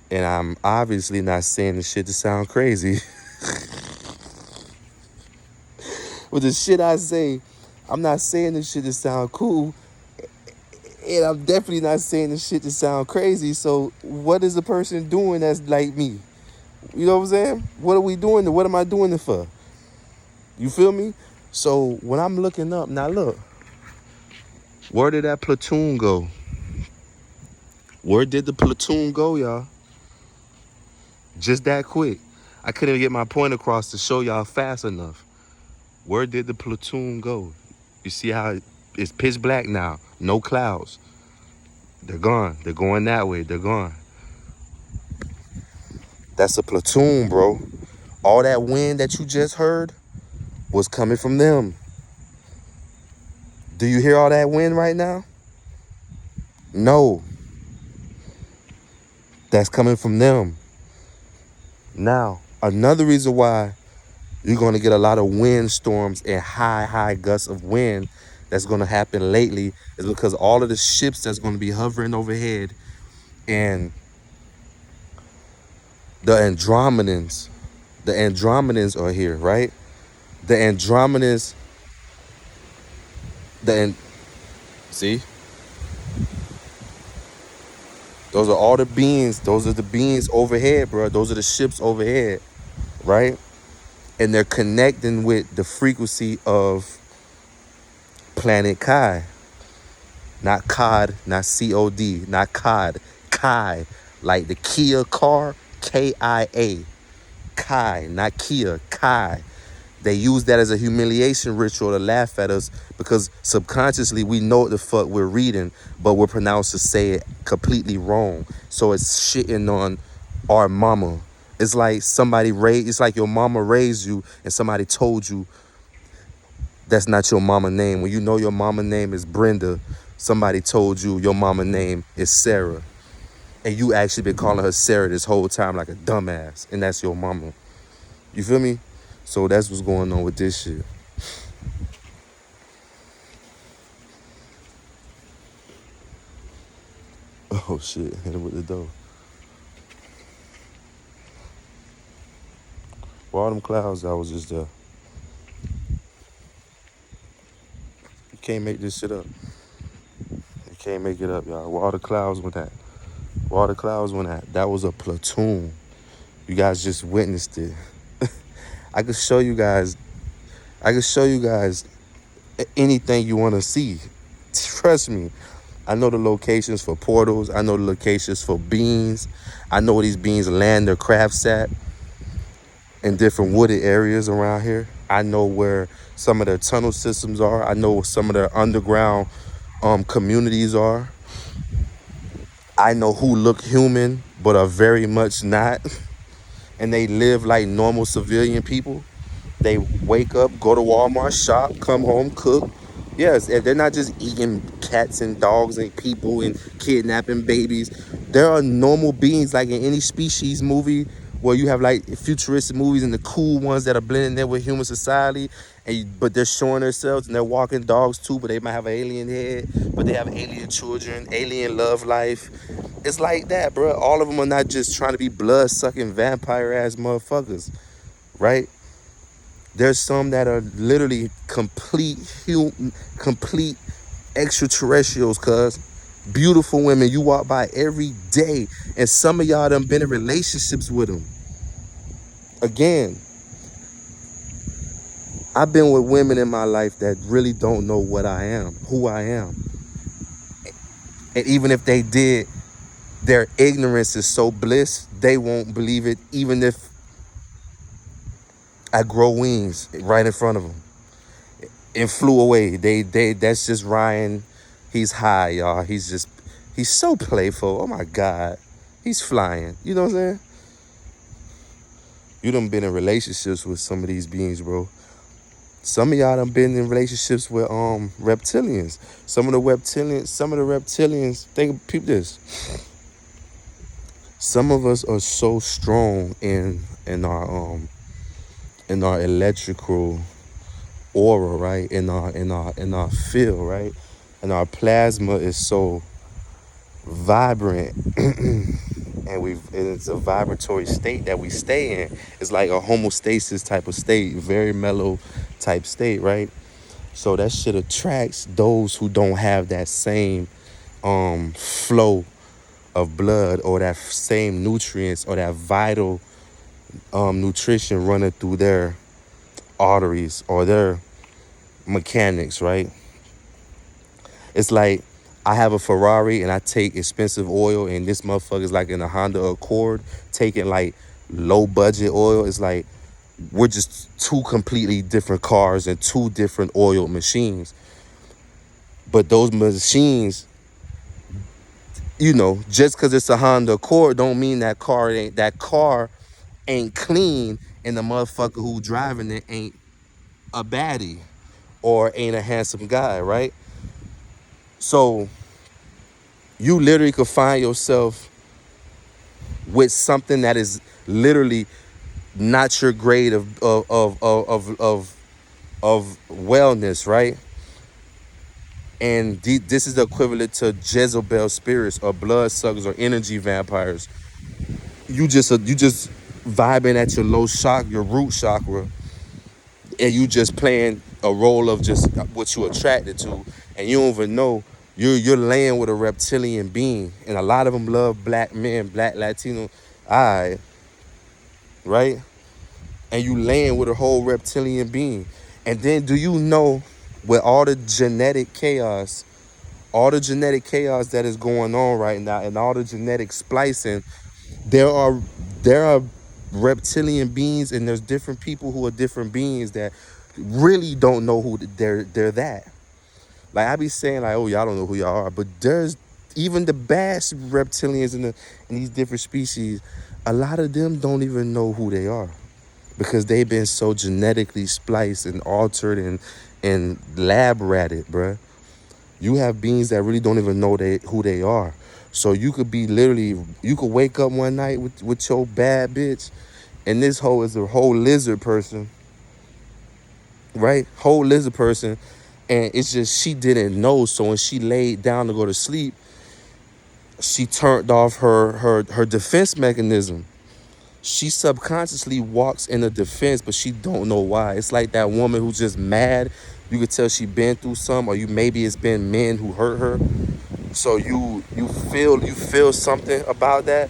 Speaker 1: and I'm obviously not saying this shit to sound crazy. With the shit I say, I'm not saying this shit to sound cool, and I'm definitely not saying this shit to sound crazy. So, what is the person doing that's like me? You know what I'm saying? What are we doing? What am I doing it for? You feel me? So when I'm looking up, now look, where did that platoon go? Where did the platoon go, y'all? Just that quick. I couldn't even get my point across to show y'all fast enough. Where did the platoon go? You see how it's pitch black now, no clouds. They're gone. They're going that way. They're gone. That's a platoon, bro. All that wind that you just heard was coming from them. Do you hear all that wind right now? No. That's coming from them. Now, another reason why you're going to get a lot of wind storms and high gusts of wind that's going to happen lately is because all of the ships that's going to be hovering overhead and the Andromedans are here, right? The Andromedans, see? Those are all the beings. Those are the beings overhead, bro. Those are the ships overhead, right? And they're connecting with the frequency of planet Kai. Not COD, not COD, not COD. Kai, like the Kia car, KIA. Kai, not Kia, Kai. They use that as a humiliation ritual to laugh at us because subconsciously we know what the fuck we're reading, but we're pronounced to say it completely wrong. So it's shitting on our mama. It's like it's like your mama raised you and somebody told you that's not your mama name. When you know your mama name is Brenda, somebody told you your mama name is Sarah. And you actually been calling her Sarah this whole time like a dumbass. And that's your mama. You feel me? So that's what's going on with this shit. Oh shit, hit him with the door. Where all them clouds that was just there. You can't make this shit up. You can't make it up, y'all. Where all the clouds went at? Where all the clouds went at? That was a platoon. You guys just witnessed it. I could show you guys anything you want to see. Trust me. I know the locations for portals. I know the locations for beans. I know where these beans land their crafts at in different wooded areas around here. I know where some of their tunnel systems are. I know where some of their underground communities are. I know who look human but are very much not. And they live like normal civilian people. They wake up, go to Walmart, shop, come home, cook. Yes, and they're not just eating cats and dogs and people and kidnapping babies. There are normal beings like in any species movie where you have like futuristic movies and the cool ones that are blending in with human society, but they're showing themselves and they're walking dogs too, but they might have an alien head, but they have alien children, alien love life. It's like that, bro. All of them are not just trying to be blood-sucking vampire-ass motherfuckers, right? There's some that are literally complete extraterrestrials, cuz. Beautiful women you walk by every day. And some of y'all done been in relationships with them. Again, I've been with women in my life that really don't know what I am, who I am. And even if they did, their ignorance is so bliss, they won't believe it, even if I grow wings right in front of them. And flew away. That's just Ryan. He's high, y'all. He's so playful. Oh my God. He's flying. You know what I'm saying? You done been in relationships with some of these beings, bro. Some of y'all done been in relationships with reptilians. Some of the reptilians, peep this. Some of us are so strong in in our electrical aura, right? In our field, right? And our plasma is so vibrant and it's a vibratory state that we stay in. It's like a homeostasis type of state, very mellow type state, right? So that shit attracts those who don't have that same flow of blood or that same nutrients or that vital nutrition running through their arteries or their mechanics, right? It's like I have a Ferrari and I take expensive oil and this motherfucker's like in a Honda Accord taking like low budget oil. It's like we're just two completely different cars and two different oil machines. But those machines, just because it's a Honda Accord don't mean that car ain't clean and the motherfucker who driving it ain't a baddie or ain't a handsome guy, right? So you literally could find yourself with something that is literally not your grade of wellness, right? And this is the equivalent to Jezebel spirits or bloodsuckers or energy vampires. You just vibing at your low shock, your root chakra, and you just playing a role of just what you attracted to, and you don't even know you're laying with a reptilian being, and a lot of them love black men, black Latino, right? And you laying with a whole reptilian being, and then do you know, with all the genetic chaos that is going on right now, and all the genetic splicing, there are reptilian beings, and there's different people who are different beings that really don't know who they're that. Like I be saying, like, oh, y'all don't know who y'all are, but there's even the bad reptilians in these different species. A lot of them don't even know who they are because they've been so genetically spliced and altered and lab ratted, bruh. You have beings that really don't even know who they are. So you could wake up one night with your bad bitch, and this hoe is a whole lizard person, right? Whole lizard person, and it's just she didn't know. So when she laid down to go to sleep, she turned off her defense mechanism. She subconsciously walks in a defense, but she don't know why. It's like that woman who's just mad. You could tell she been through something, or maybe it's been men who hurt her. So you feel something about that,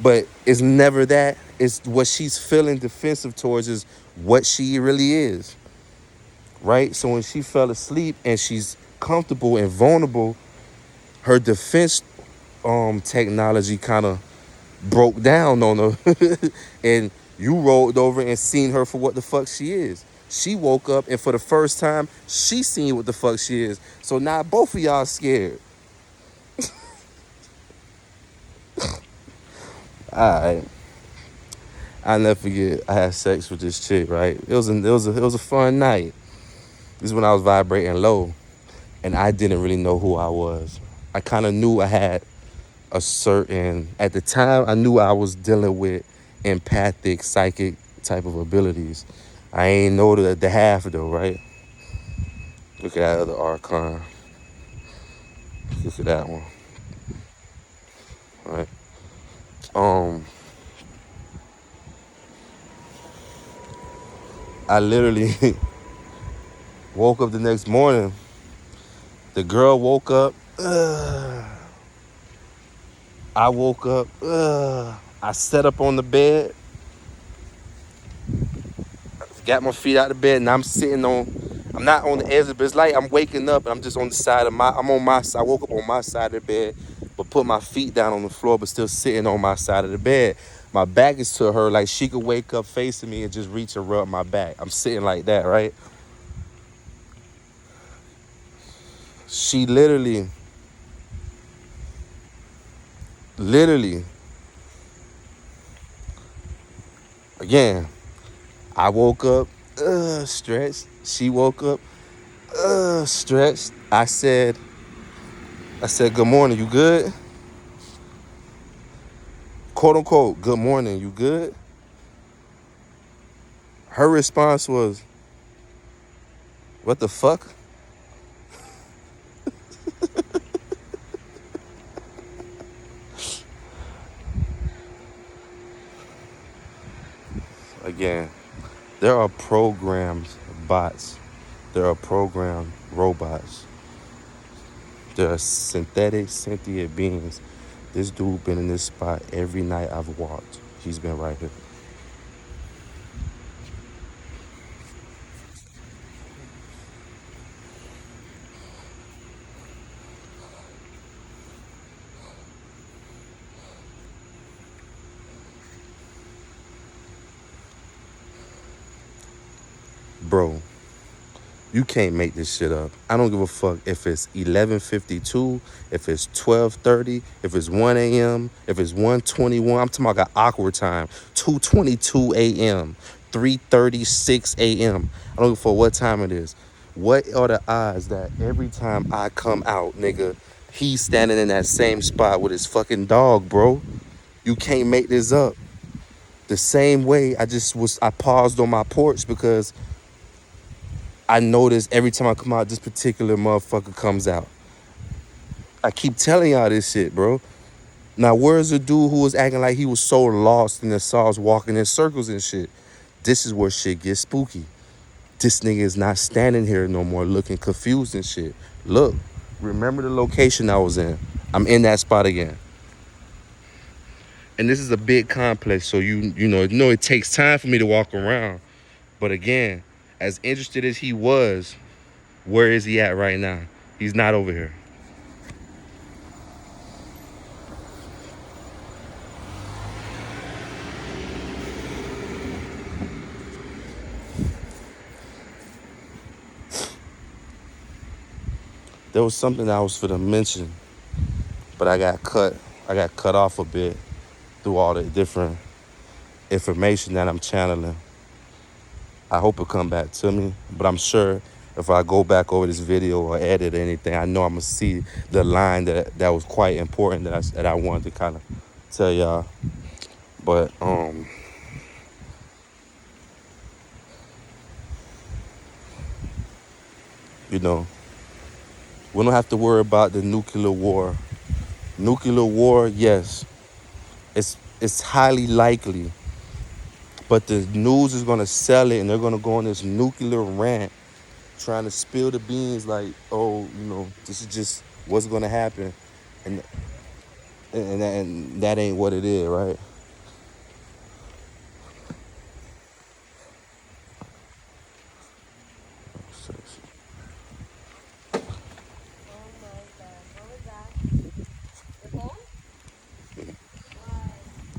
Speaker 1: but it's never that. It's what she's feeling defensive towards is what she really is, right? So when she fell asleep and she's comfortable and vulnerable, her defense technology kind of broke down on her, and you rolled over and seen her for what the fuck she is. She woke up, and for the first time, she seen what the fuck she is. So now both of y'all scared. Alright. I'll never forget. I had sex with this chick, right? It was a fun night. This is when I was vibrating low, and I didn't really know who I was. I kind of knew I had at the time, I knew I was dealing with empathic, psychic type of abilities. I ain't know the half though, right? Look at that other archon. Look at that one, right? I literally woke up the next morning. The girl woke up. I woke up. I sat up on the bed. Got my feet out of bed, and I'm not on the edge of the bed. It's like I'm waking up, and I'm just on the side of I'm on my side. I woke up on my side of the bed, but put my feet down on the floor, but still sitting on my side of the bed. My back is to her, like she could wake up facing me and just reach and rub my back. I'm sitting like that, right? She literally, again, I woke up, stretched. She woke up, stretched. I said, good morning, you good? Quote unquote, good morning, you good? Her response was, "What the fuck?" Again, there are programmed bots. There are programmed robots. There are synthetic sentient beings. This dude been in this spot every night I've walked. He's been right here. Bro, you can't make this shit up. I don't give a fuck if it's 11:52, if it's 12:30, if it's 1 a.m., if it's 1:21. I'm talking about awkward time. 2:22 a.m., 3:36 a.m. I don't give a fuck what time it is. What are the odds that every time I come out, nigga, he's standing in that same spot with his fucking dog, bro? You can't make this up. The same way I paused on my porch because I notice every time I come out, this particular motherfucker comes out. I keep telling y'all this shit, bro. Now, where's the dude who was acting like he was so lost in the sauce, walking in circles and shit? This is where shit gets spooky. This nigga is not standing here no more looking confused and shit. Look, remember the location I was in. I'm in that spot again. And this is a big complex, so you know it takes time for me to walk around. But again, as interested as he was, where is he at right now? He's not over here. There was something I was finna mention, but I got cut off a bit through all the different information that I'm channeling. I hope it come back to me, but I'm sure if I go back over this video or edit anything, I know I'm gonna see the line that was quite important that I wanted to kind of tell y'all. But you know, we don't have to worry about the nuclear war. Nuclear war, yes, it's highly likely, but the news is gonna sell it, and they're gonna go on this nuclear rant, trying to spill the beans like, oh, this is just what's gonna happen, and and that ain't what it is, right?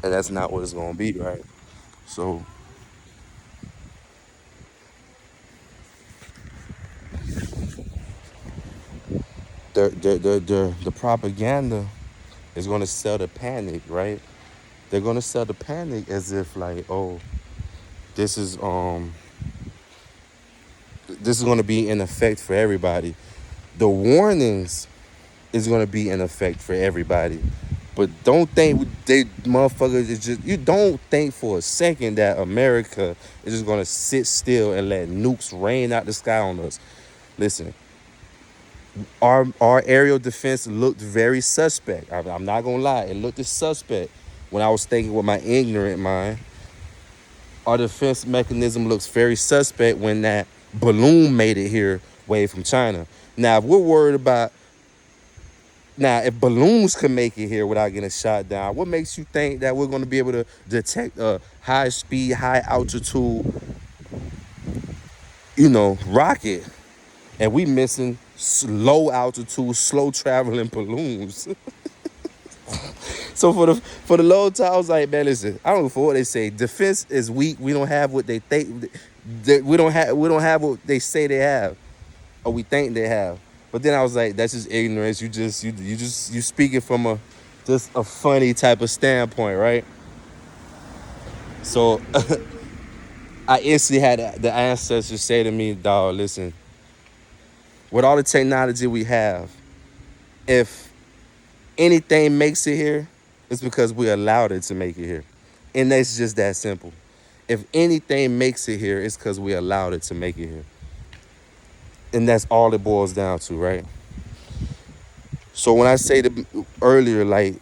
Speaker 1: And that's not what it's gonna be, right? So the propaganda is gonna sell the panic, right? They're gonna sell the panic as if like, oh, this is um this is gonna be in effect for everybody. The warnings is gonna be in effect for everybody. But don't think they motherfuckers is just you don't think for a second that America is just gonna sit still and let nukes rain out the sky on us. Listen, our aerial defense looked very suspect. I'm not gonna lie, it looked suspect when I was thinking with my ignorant mind. Our defense mechanism looks very suspect when that balloon made it here way from China. Now, if we're worried about if balloons can make it here without getting shot down, what makes you think that we're going to be able to detect a high speed, high altitude, rocket, and we missing low altitude, slow traveling balloons? So for the low time, I was like, man, listen, I don't know for what they say. Defense is weak. We don't have what they think. We don't have what they say they have, or we think they have. But then I was like, that's just ignorance. You speaking from a funny type of standpoint, right? So I instantly had the ancestors say to me, dog, listen, with all the technology we have, if anything makes it here, it's because we allowed it to make it here. And that's just that simple. If anything makes it here, it's because we allowed it to make it here. And that's all it boils down to, right? So when I say earlier, like,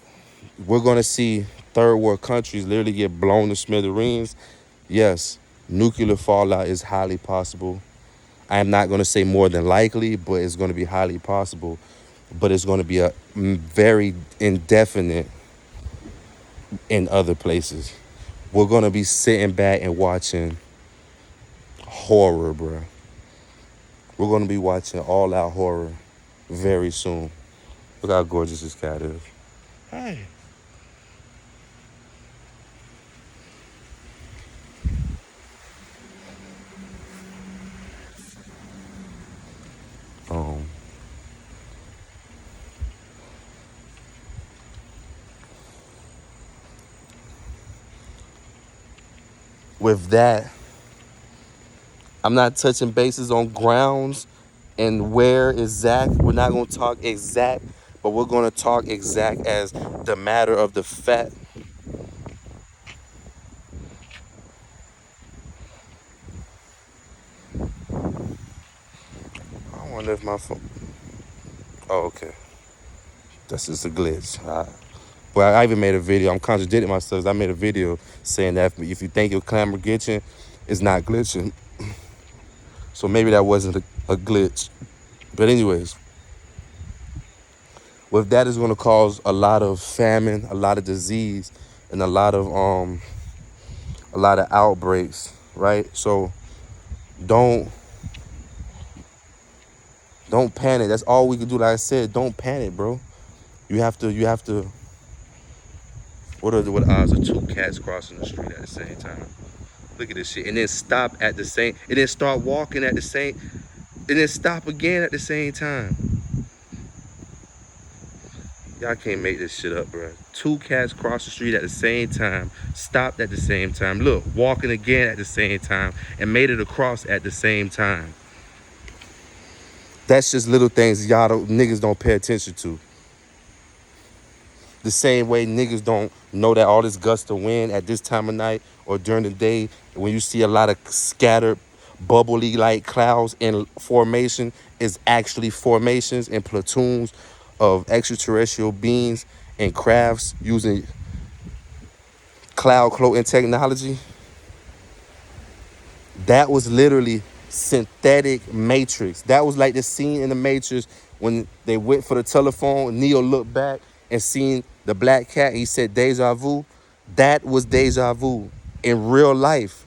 Speaker 1: we're going to see third world countries literally get blown to smithereens, yes, nuclear fallout is highly possible. I am not going to say more than likely, but it's going to be highly possible. But it's going to be a very indefinite in other places. We're going to be sitting back and watching horror, bro. We're going to be watching all out horror very soon. Look how gorgeous this cat is. Hey. Um, with that, I'm not touching bases on grounds and where exact. We're not going to talk exact, but we're going to talk exact as the matter of the fact. I wonder if my phone. Oh, okay. That's just a glitch. Well, I even made a video. I'm contradicting myself. I made a video saying that if you think your camera glitching, it's not glitching. So maybe that wasn't a glitch. But anyways, with that is going to cause a lot of famine, a lot of disease, and a lot of outbreaks, right? So don't panic. That's all we can do. Like I said, don't panic, bro. You have to. What odds are two cats crossing the street at the same time? Look at this shit. And then stop at the same, and then start walking at the same, and then stop again at the same time. Y'all can't make this shit up, bro. Two cats cross the street at the same time, stopped at the same time. Look, walking again at the same time, and made it across at the same time. That's just little things niggas don't pay attention to. The same way niggas don't know that all this gust of wind at this time of night or during the day, when you see a lot of scattered, bubbly like clouds in formation, is actually formations and platoons of extraterrestrial beings and crafts using cloud cloaking technology. That was literally synthetic matrix. That was like the scene in the Matrix when they went for the telephone. Neo looked back and seen the black cat. And he said deja vu. That was deja vu in real life.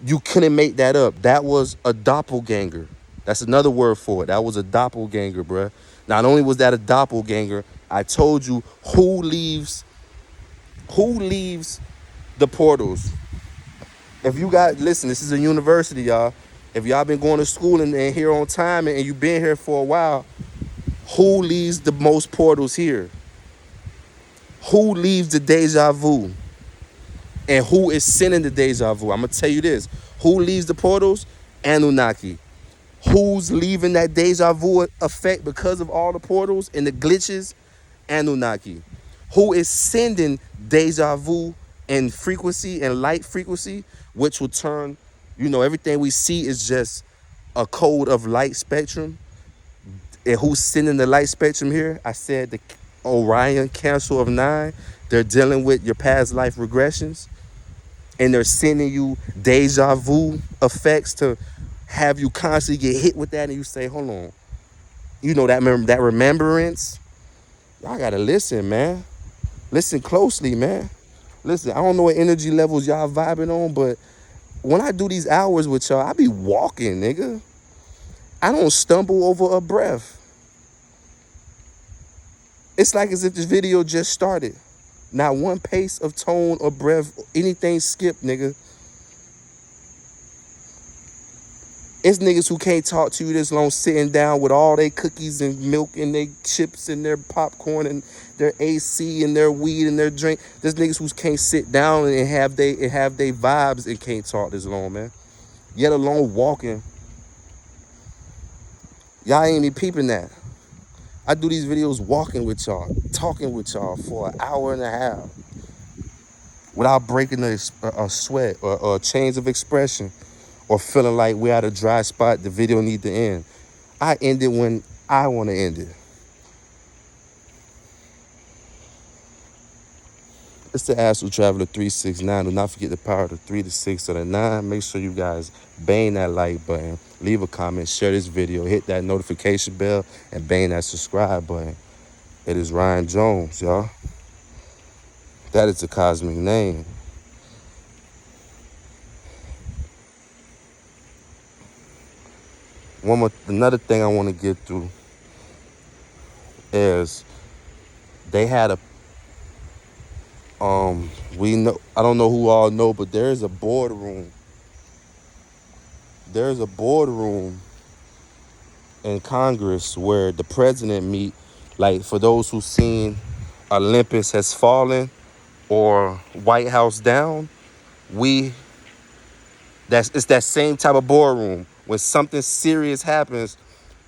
Speaker 1: You couldn't make that up. That was a doppelganger. That's another word for it. That was a doppelganger, bruh. Not only was that a doppelganger, I told you who leaves the portals. If you listen, this is a university, y'all. If y'all been going to school and here on time and you've been here for a while, who leaves the most portals here? Who leaves the deja vu? And who is sending the deja vu? I'm going to tell you this. Who leaves the portals? Anunnaki. Who's leaving that deja vu effect because of all the portals and the glitches? Anunnaki. Who is sending deja vu and frequency and light frequency, which will turn, everything we see is just a code of light spectrum. And who's sending the light spectrum here? I said the Orion Council of Nine. They're dealing with your past life regressions. And they're sending you deja vu effects to have you constantly get hit with that. And you say, hold on. That remembrance? Y'all got to listen, man. Listen closely, man. Listen, I don't know what energy levels y'all vibing on, but when I do these hours with y'all, I be walking, nigga. I don't stumble over a breath. It's like as if this video just started. Not one pace of tone or breath, anything skipped, nigga. It's niggas who can't talk to you this long sitting down with all their cookies and milk and their chips and their popcorn and their AC and their weed and their drink. There's niggas who can't sit down and have they vibes and can't talk this long, man. Yet alone walking. Y'all ain't even peeping that. I do these videos walking with y'all, talking with y'all for an hour and a half. without breaking a sweat or chains of expression or feeling like we're at a dry spot, the video need to end. I end it when I want to end it. It's the Astral Traveler 369. Do not forget the power of the 3, the 6, or the 9. Make sure you guys bang that like button, leave a comment, share this video, hit that notification bell, and bang that subscribe button. It is Ryan Jones, y'all. That is the cosmic name. Another thing I want to get through is they had a we know, I don't know who all know, but there's a boardroom. There's a boardroom in Congress where the president meet. Like, for those who've seen Olympus Has Fallen or White House Down, it's that same type of boardroom. When something serious happens,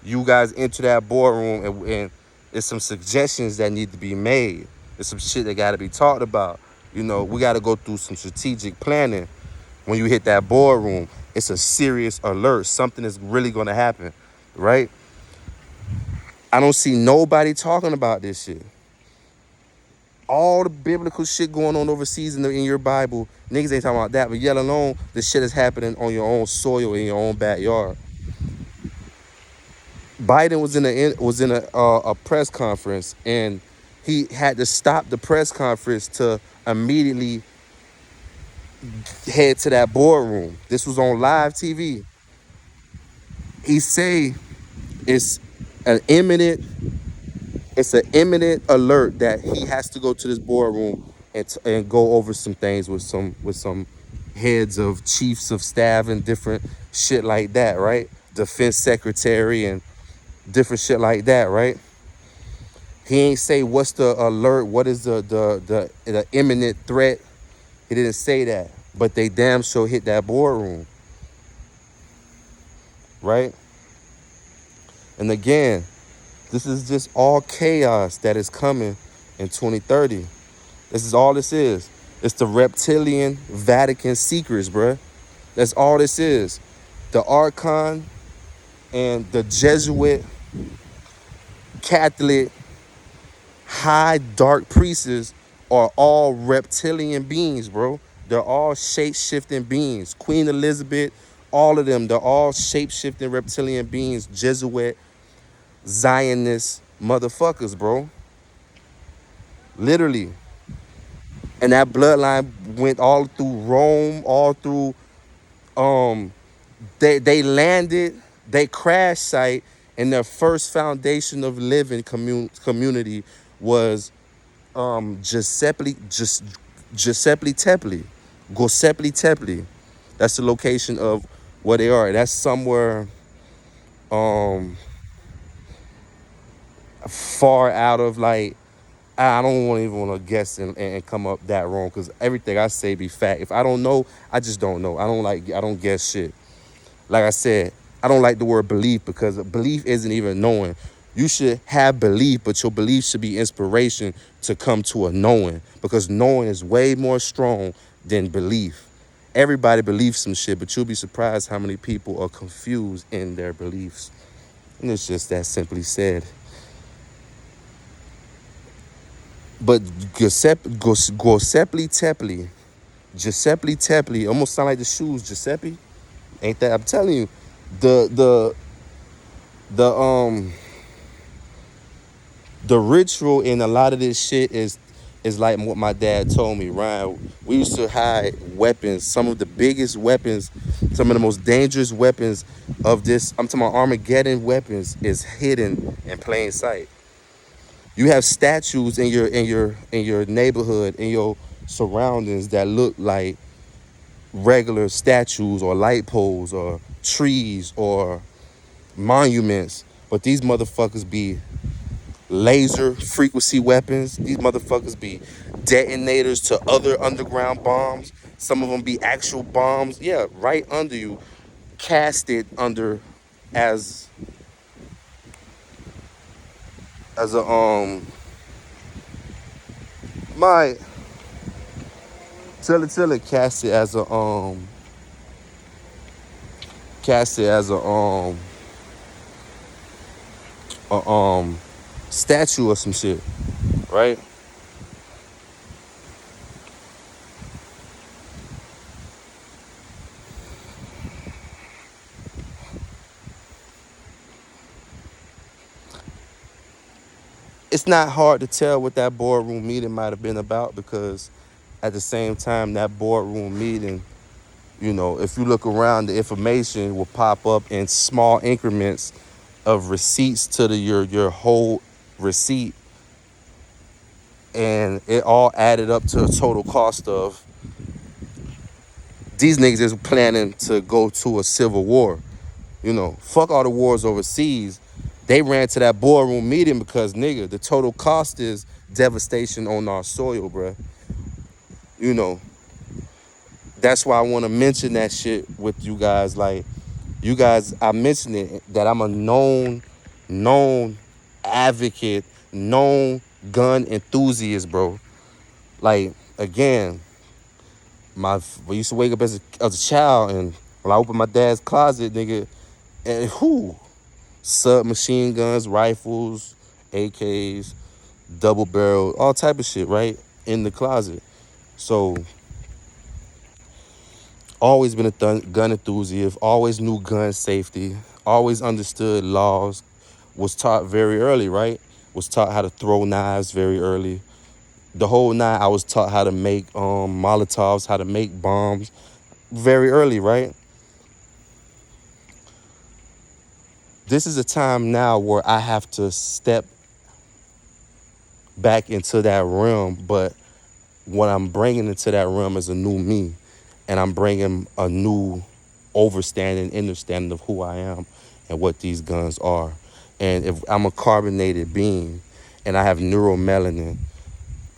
Speaker 1: you guys enter that boardroom and there's some suggestions that need to be made. There's some shit that got to be talked about. You know, we got to go through some strategic planning. When you hit that boardroom, it's a serious alert. Something is really going to happen, right? I don't see nobody talking about this shit. All the biblical shit going on overseas in your Bible, niggas ain't talking about that. But yet alone, the shit is happening on your own soil in your own backyard. Biden was in a press conference, and he had to stop the press conference to immediately head to that boardroom. This was on live TV. He say it's an imminent alert that he has to go to this boardroom and go over some things with some heads of chiefs of staff and different shit like that, right? Defense secretary and different shit like that, right? He ain't say what's the alert, what is the imminent threat. He didn't say that, but they damn sure hit that boardroom, right? And again, this is just all chaos that is coming in 2030. This is all this is. It's the reptilian Vatican secrets, bruh. That's all this is. The Archon and the Jesuit Catholic high dark priests are all reptilian beings, bro. They're all shape-shifting beings. Queen Elizabeth, all of them, they're all shape-shifting reptilian beings, Jesuit, Zionist motherfuckers, bro. Literally. And that bloodline went all through Rome, all through they landed, they crash site, and their first foundation of living community was Giuseppe Tepli. Giuseppe Tepli. That's the location of where they are. That's somewhere far out of, like, I don't even want to guess and come up that wrong, because everything I say be fact. If I don't know, I just don't know. I don't guess shit. Like I said, I don't like the word belief, because belief isn't even knowing. You should have belief, but your belief should be inspiration to come to a knowing, because knowing is way more strong than belief. Everybody believes some shit, but you'll be surprised how many people are confused in their beliefs. And it's just that simply said. But Giuseppe Tepli, almost sound like the shoes, Giuseppe. Ain't that? I'm telling you, the ritual in a lot of this shit is like what my dad told me, Ryan. We used to hide weapons, some of the biggest weapons, some of the most dangerous weapons of this. I'm talking about Armageddon weapons is hidden in plain sight. You have statues in your neighborhood, in your surroundings, that look like regular statues or light poles or trees or monuments, but these motherfuckers be laser frequency weapons. These motherfuckers be detonators to other underground bombs. Some of them be actual bombs, yeah, right under you, casted under as a my Tell it, cast it as a statue or some shit, right? It's not hard to tell what that boardroom meeting might have been about because at the same time that boardroom meeting, if you look around, the information will pop up in small increments of receipts to your whole receipt, and it all added up to a total cost of these niggas is planning to go to a civil war. Fuck all the wars overseas. They ran to that boardroom meeting because, nigga, the total cost is devastation on our soil, bruh. You know, that's why I want to mention that shit with you guys. Like, you guys, I mentioned it, that I'm a known advocate, known gun enthusiast, bro. Like, again, I used to wake up as a child, and when I opened my dad's closet, nigga, and submachine guns, rifles, AKs, double barrel, all type of shit, right? In the closet. So, always been a gun enthusiast, always knew gun safety, always understood laws, was taught very early, right? Was taught how to throw knives very early. The whole nine, I was taught how to make Molotovs, how to make bombs very early, right? This is a time now where I have to step back into that realm, but what I'm bringing into that realm is a new me, and I'm bringing a new understanding of who I am and what these guns are. And if I'm a carbonated being and I have neuromelanin,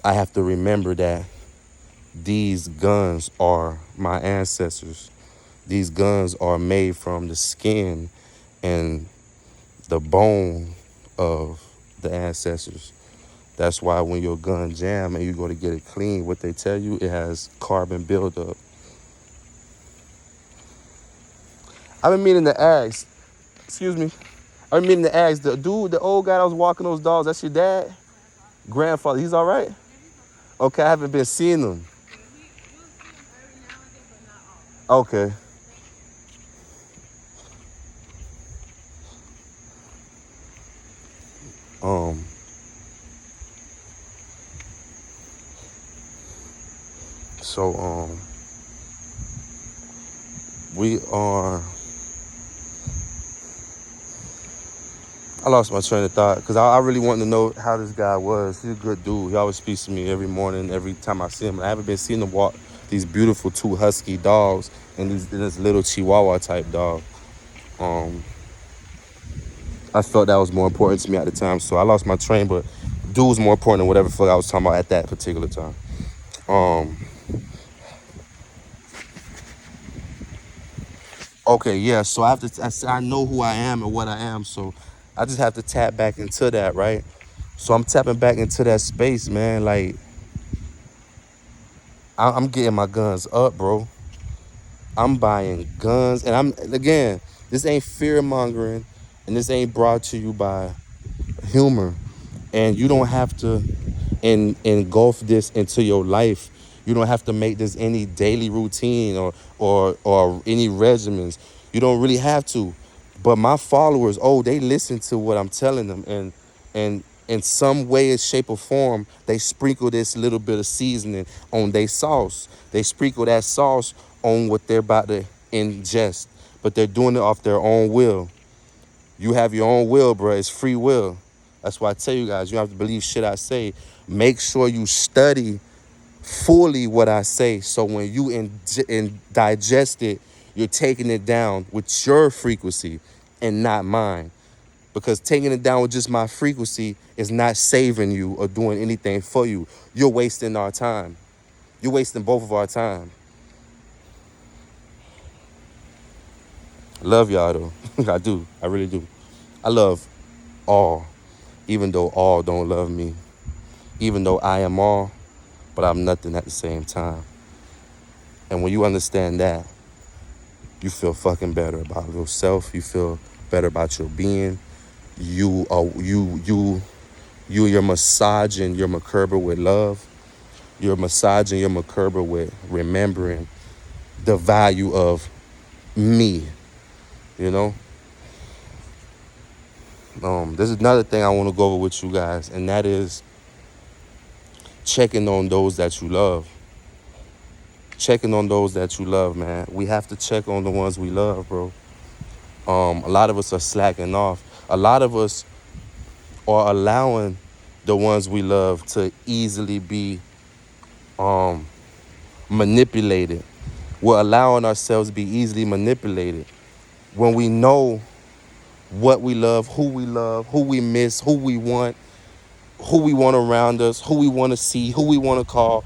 Speaker 1: I have to remember that these guns are my ancestors. These guns are made from the skin and the bone of the ancestors. That's why when your gun jam and you go to get it clean, what they tell you, it has carbon buildup. I've been meaning to ask, excuse me, I've been meaning to ask, the old guy that was walking those dogs, that's your dad? Grandfather, he's all right? Okay, I haven't been seeing him. Okay. Um, so, we are, I lost my train of thought because I really wanted to know how this guy was. He's a good dude. He always speaks to me every morning, every time I see him. I haven't been seeing him walk these beautiful two husky dogs and this little Chihuahua type dog. I felt that was more important to me at the time, so I lost my train, but dude was more important than whatever fuck I was talking about at that particular time. Um, okay, yeah, so I know who I am and what I am, so I just have to tap back into that, right? So I'm tapping back into that space, man. Like, I'm getting my guns up, bro. I'm buying guns, and again, this ain't fear mongering, and this ain't brought to you by humor, and you don't have to engulf this into your life. You don't have to make this any daily routine or any regimens. You don't really have to. But my followers, they listen to what I'm telling them, and in some way, shape, or form, they sprinkle this little bit of seasoning on their sauce. They sprinkle that sauce on what they're about to ingest, but they're doing it off their own will. You have your own will, bro. It's free will. That's why I tell you guys, you don't have to believe shit I say. Make sure you study fully what I say, so when you digest it, you're taking it down with your frequency and not mine. Because taking it down with just my frequency is not saving you or doing anything for you. You're wasting our time. You're wasting both of our time. Love y'all though. I do. I really do. I love all, even though all don't love me. Even though I am all, but I'm nothing at the same time. And when you understand that, you feel fucking better about yourself. You feel better about your being. You're massaging your Makerba with love. You're massaging your Makerba with remembering the value of me. You know. There's another thing I want to go over with you guys, and that is checking on those that you love. Checking on those that you love, man. We have to check on the ones we love, bro. A lot of us are slacking off. A lot of us are allowing the ones we love to easily be manipulated. We're allowing ourselves to be easily manipulated when we know what we love, who we miss, who we want around us, who we want to see, who we want to call,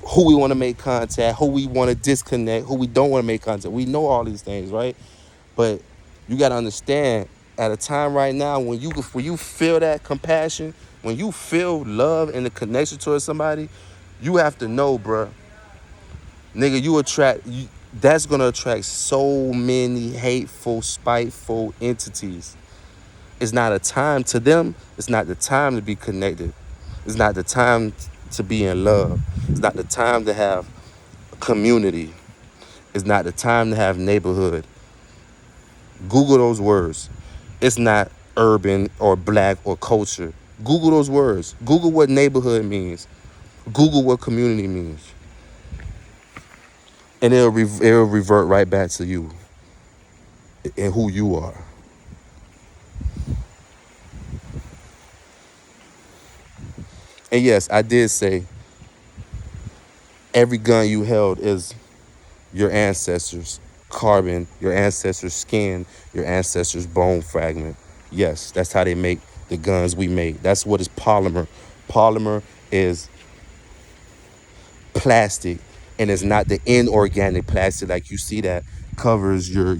Speaker 1: who we want to make contact, who we want to disconnect, who we don't want to make contact. We know all these things, right? But you got to understand, at a time right now when you feel that compassion, when you feel love and the connection towards somebody, you have to know, bruh, nigga, that's gonna attract so many hateful, spiteful entities. It's not a time to them. It's not the time to be connected. It's not the time to be in love. It's not the time to have community. It's not the time to have neighborhood. Google those words. It's not urban or black or culture. Google those words. Google what neighborhood means. Google what community means. And it'll revert right back to you and who you are. And yes, I did say every gun you held is your ancestors' carbon, your ancestors' skin, your ancestors' bone fragment. Yes, that's how they make the guns we make. That's what is polymer. Polymer is plastic, and it's not the inorganic plastic like you see that covers your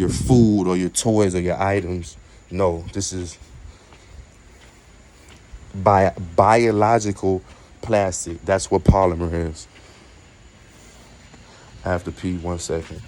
Speaker 1: food or your toys or your items. No, this is biological plastic. That's what polymer is. I have to pee 1 second.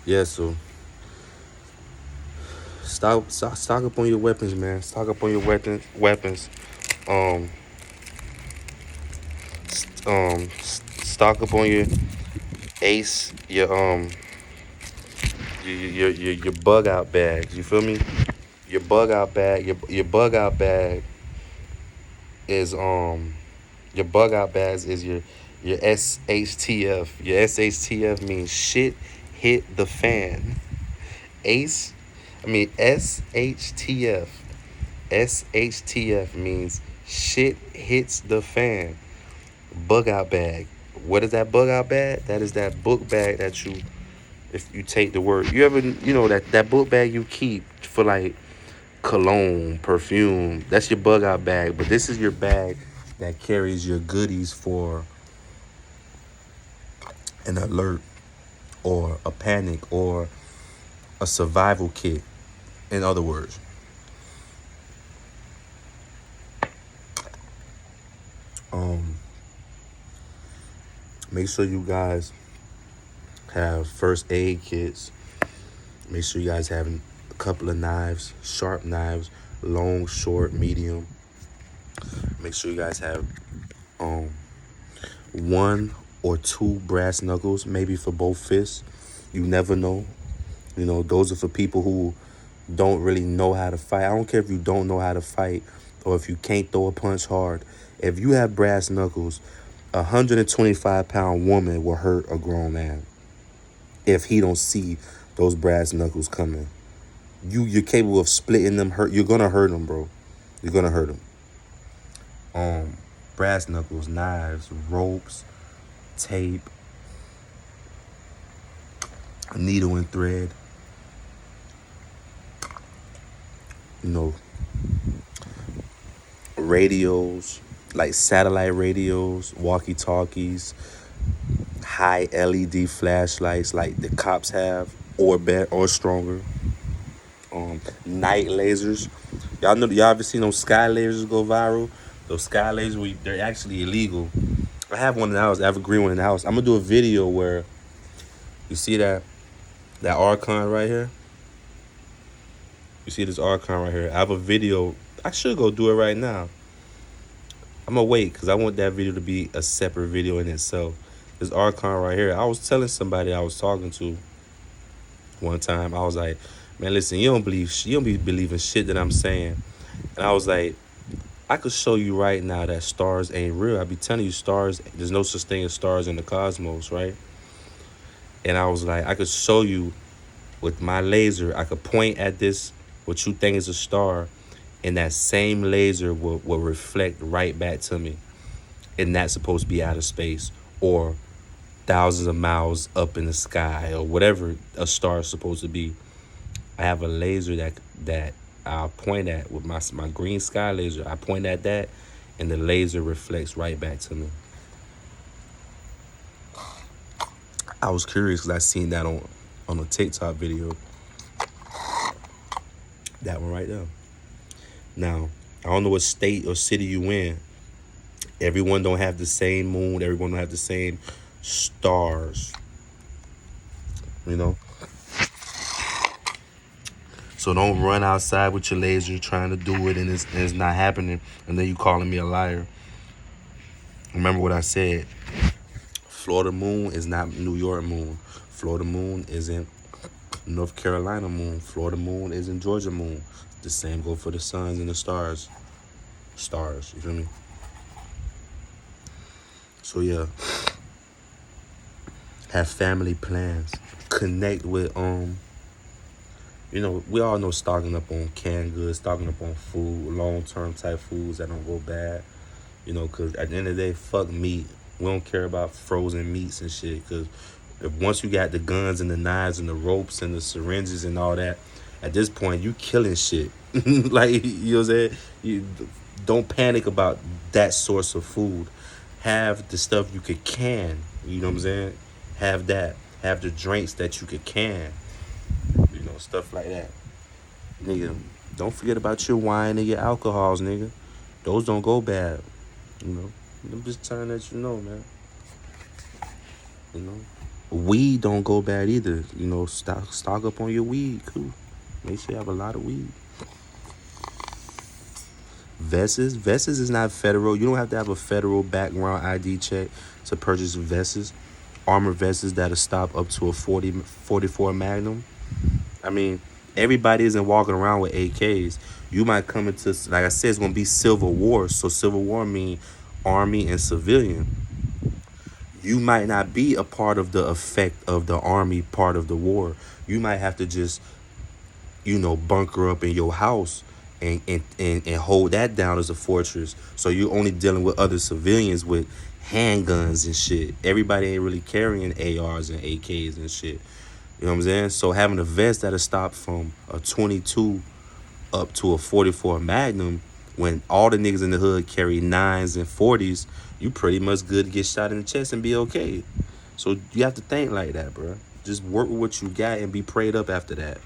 Speaker 1: Yeah, so stock up on your weapons, man. Stock up on your weapons. Um, stock up on your ace, your bug out bags. You feel me? Your bug out bag. Your bug out bag is your bug out bags is your SHTF. Your SHTF means shit hit the fan. Ace I mean, SHTF. SHTF means shit hits the fan. Bug out bag. What is that bug out bag? That is that book bag that you, if you take the word, you ever, that book bag you keep for like cologne, perfume. That's your bug out bag. But this is your bag that carries your goodies for an alert or a panic or a survival kit. In other words, um, make sure you guys have first aid kits. Make sure you guys have a couple of knives, sharp knives, long, short, medium. Make sure you guys have um one or two brass knuckles, maybe for both fists. You never know. Those are for people who don't really know how to fight. I don't care if you don't know how to fight or if you can't throw a punch hard. If you have brass knuckles, a 125-pound woman will hurt a grown man if he don't see those brass knuckles coming. You're capable of splitting them. You're gonna hurt them, bro. You're gonna hurt them. Brass knuckles, knives, ropes, tape, needle and thread. Radios, like satellite radios, walkie-talkies, high LED flashlights like the cops have, or better or stronger. Night lasers. Y'all ever seen those sky lasers go viral? Those sky lasers, they're actually illegal. I have one in the house. I have a green one in the house. I'm gonna do a video where you see that Archon right here. You see this Archon right here. I have a video. I should go do it right now. I'm gonna wait because I want that video to be a separate video in itself. This Archon right here. I was telling somebody I was talking to one time. I was like, man, listen, you don't be believing shit that I'm saying. And I was like, I could show you right now that stars ain't real. I be telling you stars, there's no such thing as stars in the cosmos, right? And I was like, I could show you with my laser. I could point at this, what you think is a star, and that same laser will reflect right back to me. And that's supposed to be outer space or thousands of miles up in the sky or whatever a star is supposed to be. I have a laser that I'll point at with my green sky laser. I point at that, and the laser reflects right back to me. I was curious because I seen that on a TikTok video. That one right there. Now, I don't know what state or city you in. Everyone don't have the same moon. Everyone don't have the same stars. So don't run outside with your laser trying to do it and it's not happening. And then you calling me a liar. Remember what I said. Florida moon is not New York moon. Florida moon isn't North Carolina moon. Florida moon isn't Georgia moon. The same go for the suns and the stars. Stars, you feel me? So yeah. Have family plans. Connect with we all know stocking up on canned goods, stocking up on food, long-term type foods that don't go bad. Because at the end of the day, fuck meat. We don't care about frozen meats and shit. Because once you got the guns and the knives and the ropes and the syringes and all that, at this point, you killing shit. Like, you know what I'm saying? You don't panic about that source of food. Have the stuff you could can. You know what I'm saying? Have that. Have the drinks that you could can. Stuff like that. Nigga, don't forget about your wine and your alcohols, nigga. Those don't go bad. I'm just trying to let you know, man. Weed don't go bad either. Stock up on your weed, cool. Make sure you have a lot of weed. Vests is not federal. You don't have to have a federal background ID check to purchase vests. Armor vests that'll stop up to a 44 Magnum. I mean, everybody isn't walking around with AKs. You might come into, like I said, it's going to be Civil War. So Civil War means Army and civilian. You might not be a part of the effect of the Army part of the war. You might have to just bunker up in your house and hold that down as a fortress. So you're only dealing with other civilians with handguns and shit. Everybody ain't really carrying ARs and AKs and shit. You know what I'm saying? So having a vest that'll stop from a 22 up to a 44 Magnum, when all the niggas in the hood carry 9s and 40s, you pretty much good to get shot in the chest and be okay. So you have to think like that, bro. Just work with what you got and be prayed up after that.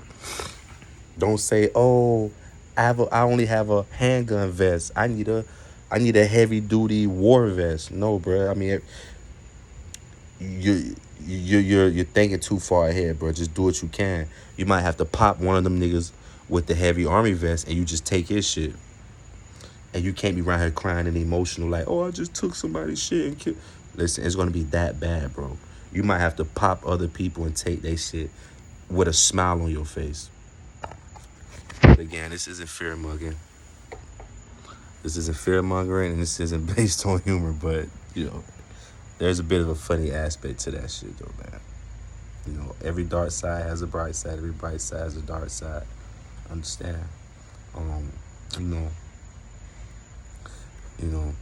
Speaker 1: Don't say, "Oh, I only have a handgun vest. I need a heavy duty war vest." No, bro. I mean, you're thinking too far ahead, bro. Just do what you can. You might have to pop one of them niggas with the heavy army vest, and you just take his shit. And you can't be around here crying and emotional like, "Oh, I just took somebody's shit and killed." Listen, it's gonna be that bad, bro. You might have to pop other people and take their shit with a smile on your face. But again, this isn't fear mugging. This isn't fear mongering, and this isn't based on humor. But there's a bit of a funny aspect to that shit, though, man. Every dark side has a bright side. Every bright side has a dark side. Understand? Um, you know, you know.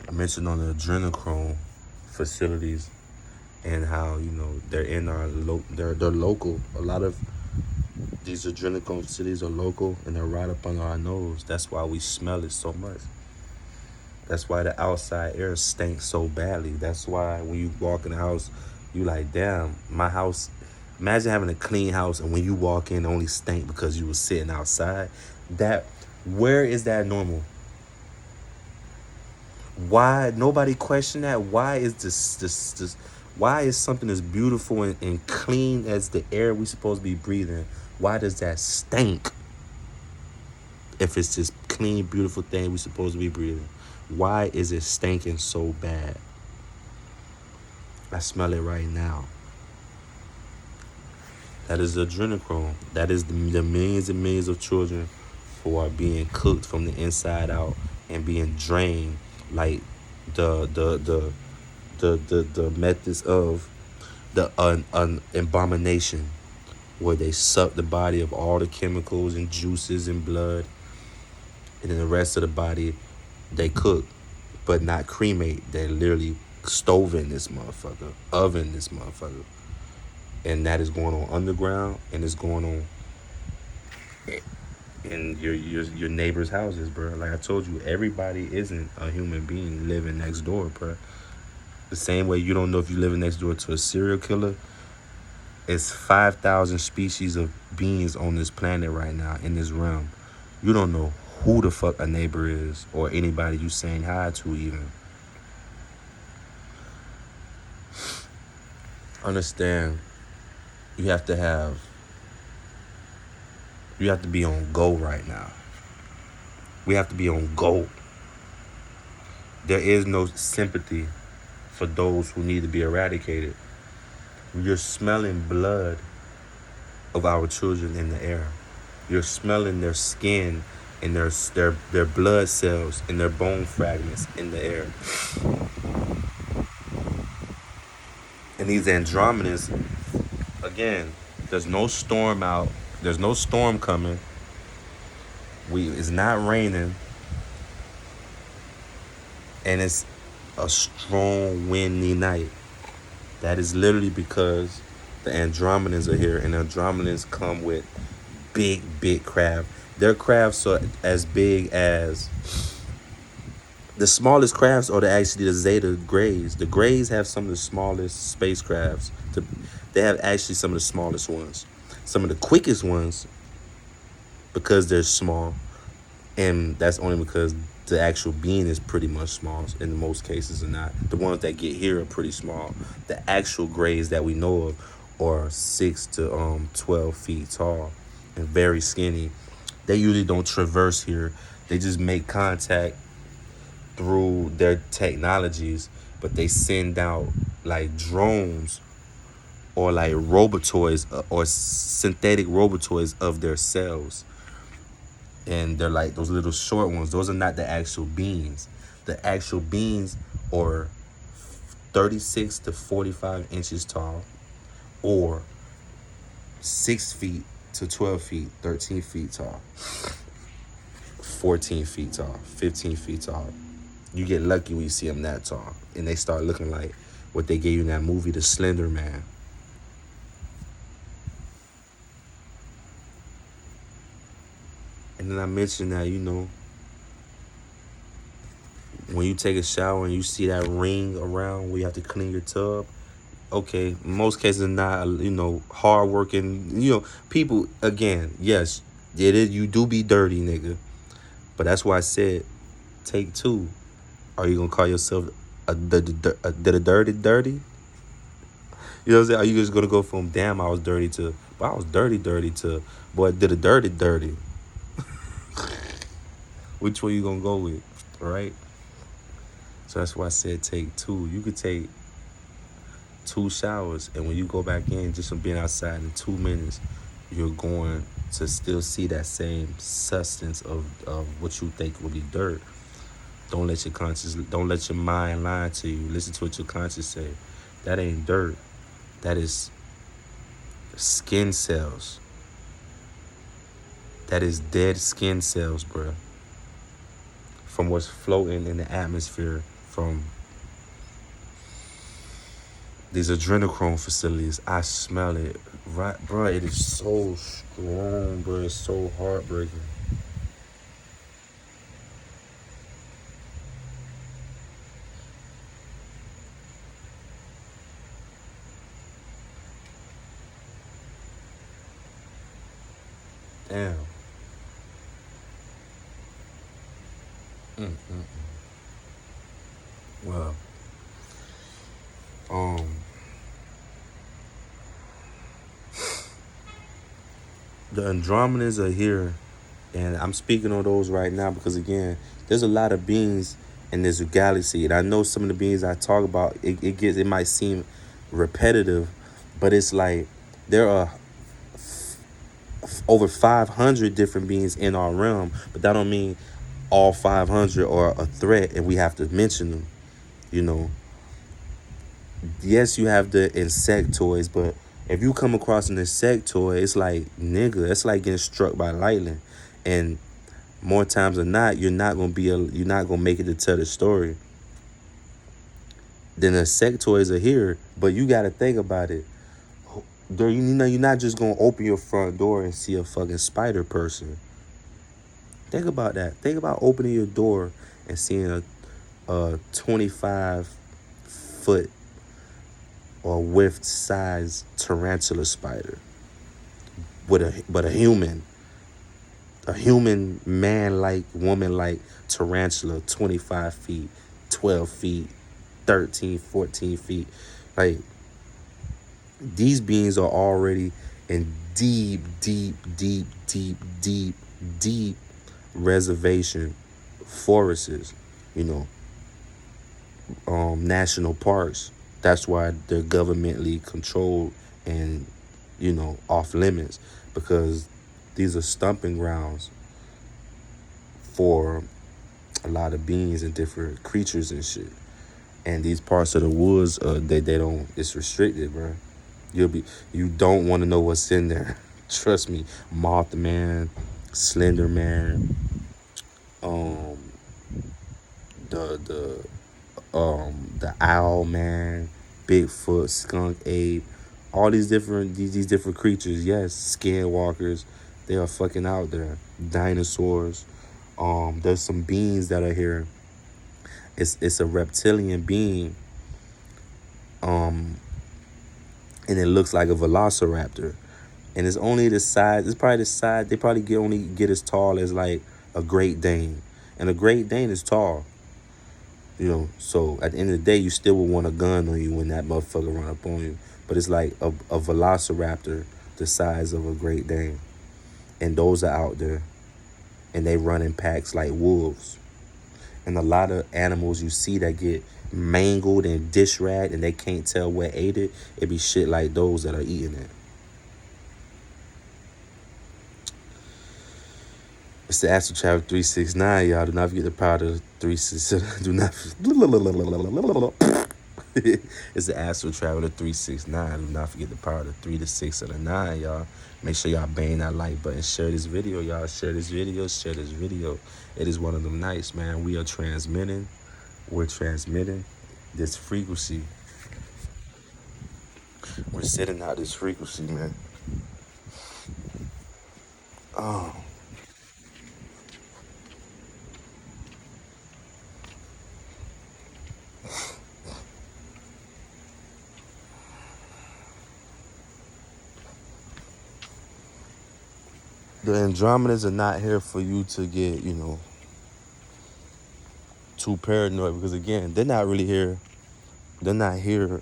Speaker 1: I mentioned on the adrenochrome facilities and how they're in our they're local. A lot of these adrenochrome facilities are local and they're right up under our nose. That's why we smell it so much. That's why the outside air stinks so badly. That's why when you walk in the house, you like, damn, my house. Imagine having a clean house and when you walk in, it only stink because you was sitting outside. Where is that normal? Why nobody question that? Why is this why is something as beautiful and clean as the air we supposed to be breathing, why does that stink? If it's this clean, beautiful thing we supposed to be breathing, why is it stinking so bad? I smell it right now. That is adrenochrome. That is the millions and millions of children who are being cooked from the inside out and being drained like the methods of the an abomination, where they suck the body of all the chemicals and juices and blood, and then the rest of the body they cook, but not cremate. They literally stove in this motherfucker, oven this motherfucker, and that is going on underground, and it's going on in your neighbors' houses, bro. Like I told you, everybody isn't a human being living next door, bro. The same way you don't know if you're living next door to a serial killer. It's 5,000 species of beings on this planet right now in this realm. You don't know who the fuck a neighbor is or anybody you saying hi to even. Understand, you have to be on go right now. We have to be on go. There is no sympathy for those who need to be eradicated. You're smelling blood of our children in the air. You're smelling their skin and their blood cells and their bone fragments in the air. And these Andromedas, again, there's no storm out. There's no storm coming. It's not raining. And it's a strong windy night. That is literally because the Andromedans are here, and the Andromedans come with big craft. Their crafts are as big as the smallest crafts are actually the Zeta Greys. The Greys have some of the smallest spacecrafts. They have actually some of the smallest ones. Some of the quickest ones, because they're small, and that's only because the actual being is pretty much small in most cases, or not. The ones that get here are pretty small. The actual Greys that we know of are 6 to 12 feet tall and very skinny. They usually don't traverse here. They just make contact through their technologies, but they send out like drones or like robotoids or synthetic robotoids of their cells. And they're like those little short ones. Those are not the actual beings. The actual beings are 36 to 45 inches tall, or 6 feet to 12 feet, 13 feet tall, 14 feet tall, 15 feet tall. You get lucky when you see them that tall, and they start looking like what they gave you in that movie, The Slender Man. And then I mentioned that, when you take a shower and you see that ring around where you have to clean your tub, okay, in most cases not, hard working, people, again, yes, it is, you do be dirty, nigga. But that's why I said, take two. Are you gonna call yourself the dirty dirty? You know what I'm saying? Are you just gonna go from damn I was dirty to, well, I was dirty dirty to, boy, did a dirty dirty? Which one you gonna go with, right? So that's why I said take two. You could take two showers, and when you go back in, just from being outside in 2 minutes, you're going to still see that same substance of what you think will be dirt. Don't let your mind lie to you. Listen to what your conscience say. That ain't dirt. That is skin cells. That is dead skin cells, bruh. From what's floating in the atmosphere from these adrenochrome facilities. I smell it. Right, bruh, it is so strong, bruh. It's so heartbreaking. Damn. Mm-mm. Well, um, the Andromedans are here, and I'm speaking on those right now because, again, there's a lot of beings in this galaxy, and I know some of the beings I talk about, it might seem repetitive, but it's like there are over 500 different beings in our realm, but that don't mean all 500 are a threat and we have to mention them. You know, yes, you have the insectoids, but if you come across an insectoid, it's like, nigga, it's like getting struck by lightning. And more times than not, you're not gonna make it to tell the story. Then the insectoids are here, but you gotta think about it. You're not just gonna open your front door and see a fucking spider person. Think about that. Think about opening your door and seeing a 25 foot or width size tarantula spider with a human man like woman like tarantula, 25 feet, 12 feet, 13, 14 feet. Like, these beings are already in deep, deep, deep, deep, deep, deep reservation forests, you know, national parks. That's why they're governmentally controlled and, off limits, because these are stumping grounds for a lot of beings and different creatures and shit. And these parts of the woods, they don't. It's restricted, bro. You don't want to know what's in there. Trust me, Mothman, Slender Man, um, the Owl Man, Bigfoot, Skunk Ape, all these different creatures. Yes, skinwalkers, they are fucking out there. Dinosaurs. There's some beings that are here. It's a reptilian being. And it looks like a velociraptor. And it's only the size. It's probably the size. They probably only get as tall as like a Great Dane, and a Great Dane is tall. So at the end of the day, you still would want a gun on you when that motherfucker run up on you. But it's like a velociraptor the size of a Great Dane. And those are out there. And they run in packs like wolves. And a lot of animals you see that get mangled and dish ragged and they can't tell what ate it, it be shit like those that are eating it. It's the Astro Travel 369, y'all. Do not forget the power of 369. Do not. It's the Astro Traveler 369. Do not forget the power of the 3, the 6, and the 9, y'all. Make sure y'all bang that like button. Share this video, y'all. Share this video. Share this video. It is one of them nights, man. We are transmitting. We're transmitting this frequency. We're sitting out this frequency, man. Oh. The Andromedans are not here for you to get, too paranoid, because again, they're not really here. They're not here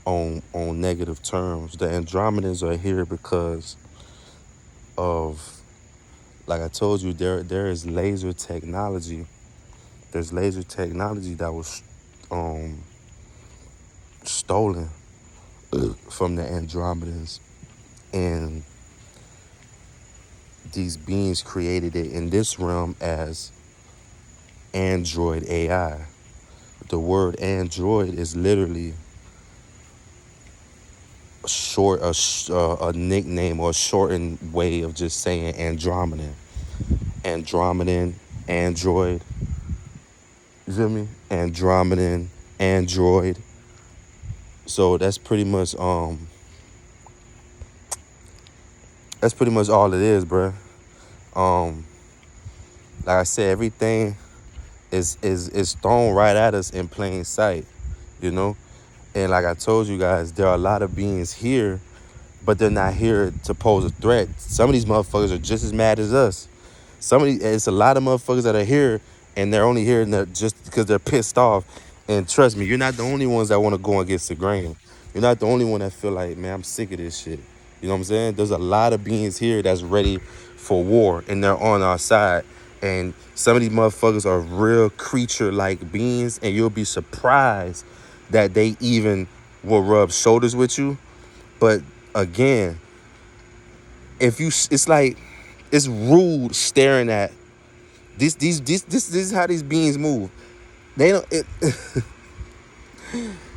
Speaker 1: on negative terms. The Andromedans are here because of, like I told you, there is laser technology. There's laser technology that was stolen from the Andromedans, and these beings created it in this realm as android AI. The word android is literally a nickname or a shortened way of just saying Andromedan. Andromedan, android. You feel me? Andromedan, android. So that's pretty much all it is, bruh. Like I said, everything is thrown right at us in plain sight, you know? And like I told you guys, there are a lot of beings here, but they're not here to pose a threat. Some of these motherfuckers are just as mad as us. It's a lot of motherfuckers that are here, and they're only here just because they're pissed off. And trust me, you're not the only ones that want to go against the grain. You're not the only one that feel like, man, I'm sick of this shit. You know what I'm saying? There's a lot of beings here that's ready for war, and they're on our side. And some of these motherfuckers are real creature-like beings, and you'll be surprised that they even will rub shoulders with you. But again, it's like, it's rude staring at this is how these beings move. They don't.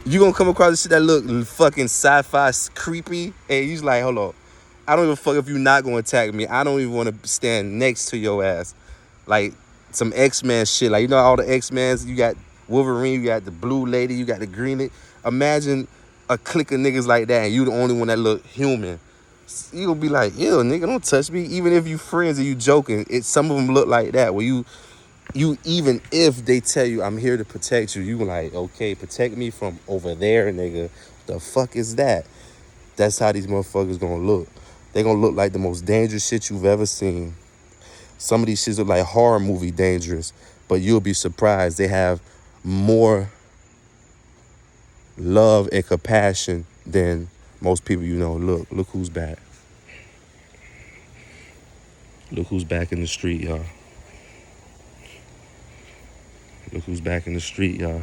Speaker 1: You gonna come across this shit that look fucking sci-fi creepy, and you just like, hold on, I don't give a fuck if you're not gonna attack me. I don't even want to stand next to your ass, like some X-Men shit. Like, all the X-Mens. You got Wolverine, you got the blue lady, you got the green. Imagine a clique of niggas like that, and you the only one that look human. You gonna be like, ew, nigga, don't touch me. Even if you friends and you joking, some of them look like that. Where you even if they tell you I'm here to protect you, you like, okay, protect me from over there, nigga. The fuck is that? That's how these motherfuckers gonna look. They gonna look like the most dangerous shit you've ever seen. Some of these shits look like horror movie dangerous, but you'll be surprised they have more love and compassion than most people you know. Look who's back. Look who's back in the street, y'all. Look who's back in the street, y'all.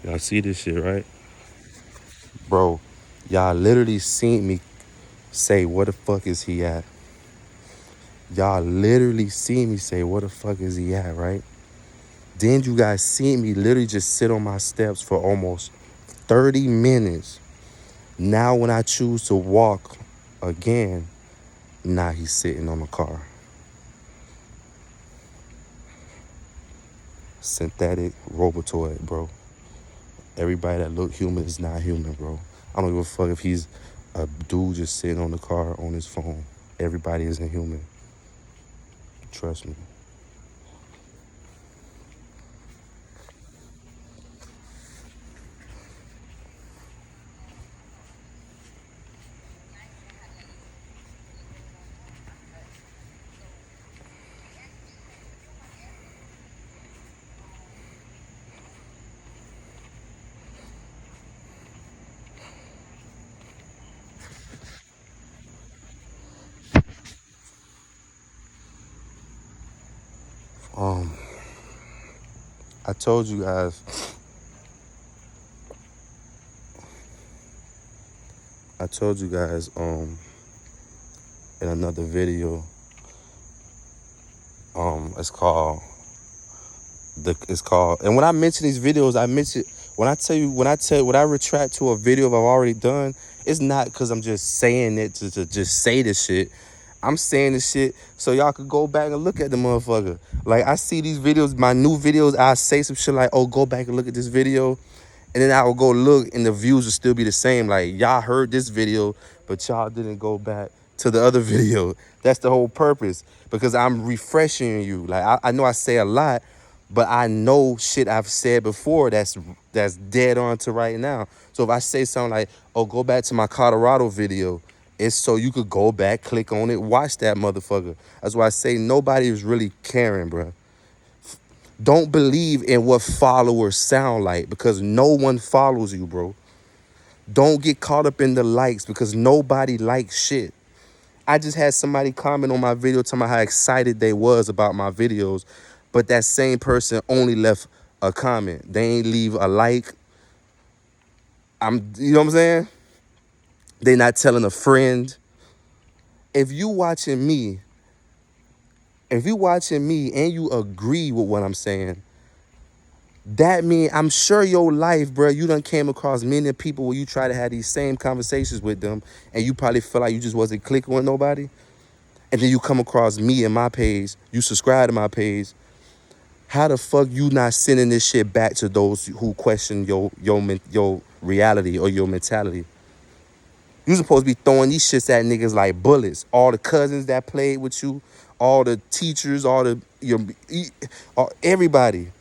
Speaker 1: Y'all see this shit, right? Bro, y'all literally seen me say, where the fuck is he at? Y'all literally seen me say, where the fuck is he at, right? Then you guys seen me literally just sit on my steps for almost 30 minutes. Now when I choose to walk again, now he's sitting on the car. Synthetic Robotoid, bro. Everybody that look human is not human, bro. I don't give a fuck if he's a dude just sitting on the car on his phone. Everybody isn't human. Trust me. I told you guys, in another video, it's called It's called. And when I mention these videos, I mention when I retract to a video I've already done, it's not because I'm just saying it to just say this shit. I'm saying this shit so y'all could go back and look at the motherfucker. Like, I see these videos, my new videos, I say some shit like, oh, go back and look at this video. And then I will go look and the views will still be the same. Like, y'all heard this video, but y'all didn't go back to the other video. That's the whole purpose, because I'm refreshing you. Like, I know I say a lot, but I know shit I've said before that's dead on to right now. So if I say something like, oh, go back to my Colorado video, it's so you could go back, click on it, watch that motherfucker. That's why I say nobody is really caring, bro. Don't believe in what followers sound like, because no one follows you, bro. Don't get caught up in the likes, because nobody likes shit. I just had somebody comment on my video telling me how excited they was about my videos, but that same person only left a comment. They ain't leave a like. You know what I'm saying? They not telling a friend. If you watching me and you agree with what I'm saying, that mean I'm sure your life, bro, you done came across many people where you try to have these same conversations with them and you probably feel like you just wasn't clicking with nobody. And then you come across me and my page, you subscribe to my page. How the fuck you not sending this shit back to those who question your reality or your mentality? You supposed to be throwing these shits at niggas like bullets. All the cousins that played with you, all the teachers, everybody.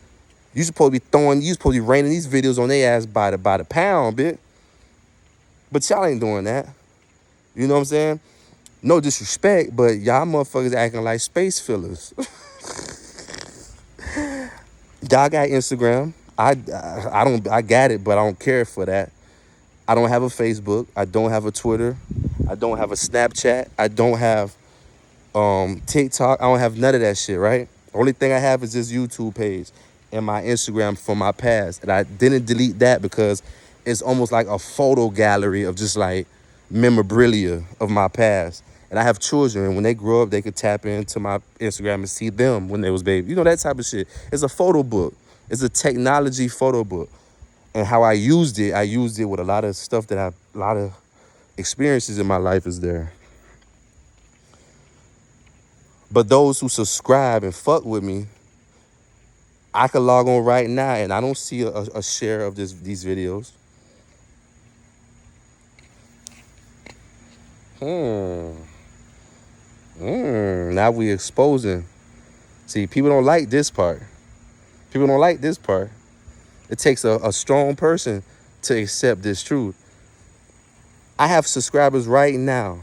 Speaker 1: You supposed to be raining these videos on their ass by the pound, bitch. But y'all ain't doing that. You know what I'm saying? No disrespect, but y'all motherfuckers acting like space fillers. Y'all got Instagram. I got it, but I don't care for that. I don't have a Facebook. I don't have a Twitter. I don't have a Snapchat. I don't have TikTok. I don't have none of that shit, right? Only thing I have is this YouTube page and my Instagram from my past. And I didn't delete that because it's almost like a photo gallery of just like memorabilia of my past. And I have children, and when they grow up, they could tap into my Instagram and see them when they was baby. You know, that type of shit. It's a photo book. It's a technology photo book. And how I used it with a lot of stuff a lot of experiences in my life is there. But those who subscribe and fuck with me, I could log on right now and I don't see a share of these videos. Now we exposing. See, people don't like this part. People don't like this part. It takes a strong person to accept this truth. I have subscribers right now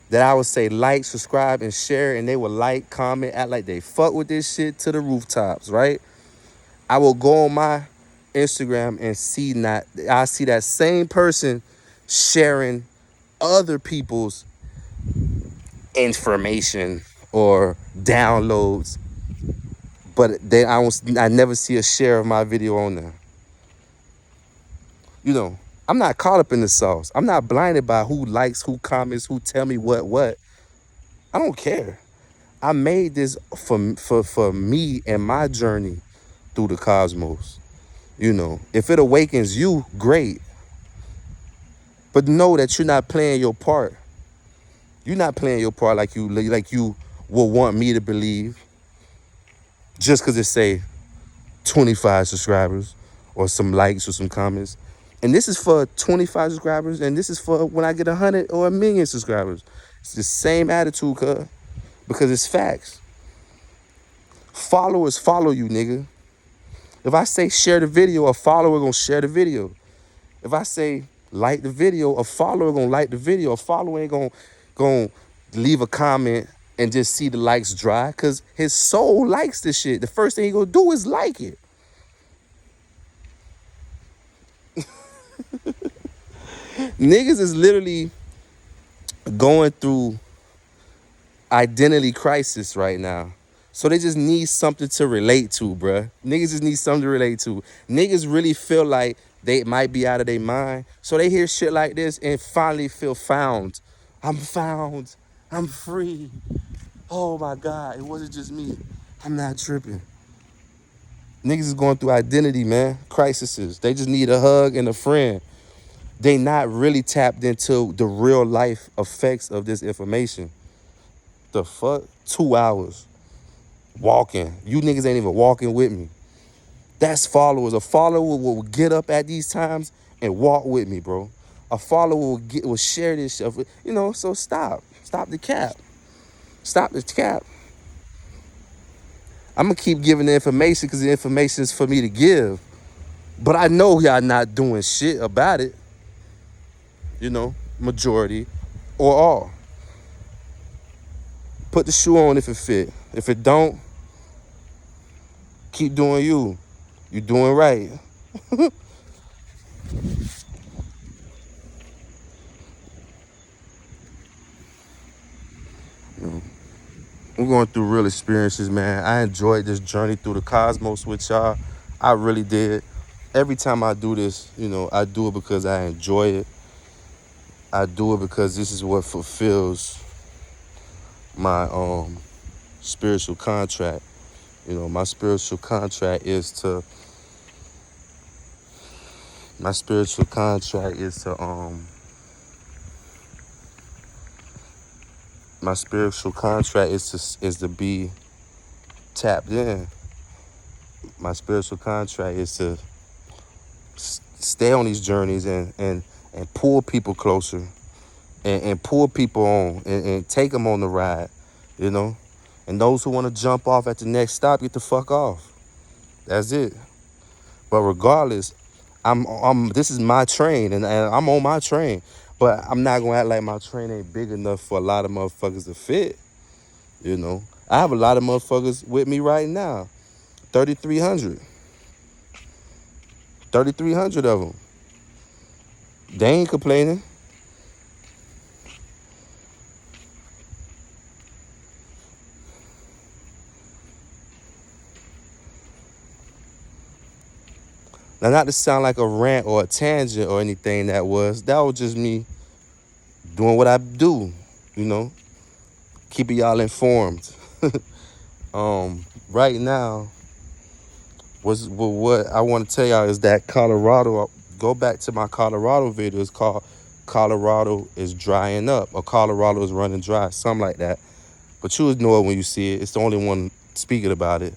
Speaker 1: that I would say like, subscribe, and share, and they will like, comment, act like they fuck with this shit to the rooftops, right? I will go on my Instagram and I see that same person sharing other people's information or downloads, but I never see a share of my video on there. You know, I'm not caught up in the sauce. I'm not blinded by who likes, who comments, who tell me what. I don't care. I made this for me and my journey through the cosmos. You know, if it awakens you, great. But know that you're not playing your part. You're not playing your part like you will want me to believe. Just because it say 25 subscribers or some likes or some comments. And this is for 25 subscribers, and this is for when I get 100 or 1,000,000 subscribers. It's the same attitude, because it's facts. Followers follow you, nigga. If I say share the video, a follower gonna share the video. If I say like the video, a follower gonna like the video. A follower ain't gonna leave a comment and just see the likes dry, because his soul likes this shit. The first thing he gonna do is like it. Niggas is literally going through identity crisis right now. So they just need something to relate to, bruh. Niggas just need something to relate to. Niggas really feel like they might be out of their mind. So they hear shit like this and finally feel found. I'm found. I'm free. Oh my God, it wasn't just me. I'm not tripping. Niggas is going through identity, man. Crises. They just need a hug and a friend. They not really tapped into the real life effects of this information. The fuck? 2 hours walking. You niggas ain't even walking with me. That's followers. A follower will get up at these times and walk with me, bro. A follower will share this stuff. You know, so stop. Stop the cap. Stop the cap. I'm gonna keep giving the information because the information is for me to give. But I know y'all not doing shit about it. You know, majority or all. Put the shoe on if it fit. If it don't, keep doing you. You doing right. We're going through real experiences, man. I enjoyed this journey through the cosmos with y'all. I really did. Every time I do this, you know, I do it because I enjoy it. I do it because this is what fulfills my spiritual contract. You know, my spiritual contract is to my spiritual contract is to my spiritual contract is to be tapped in. My spiritual contract is to stay on these journeys and pull people closer and pull people on and take them on the ride, you know. And those who want to jump off at the next stop, get the fuck off. That's it. But regardless, this is my train and I'm on my train. But I'm not gonna act like my train ain't big enough for a lot of motherfuckers to fit. You know, I have a lot of motherfuckers with me right now. 3,300. 3,300 of them. They ain't complaining. Now, not to sound like a rant or a tangent or anything that was just me doing what I do, you know, keeping y'all informed. Right now, what I want to tell y'all is that Colorado, go back to my Colorado video, it's called Colorado is drying up or Colorado is running dry, something like that. But you would know it when you see it. It's the only one speaking about it.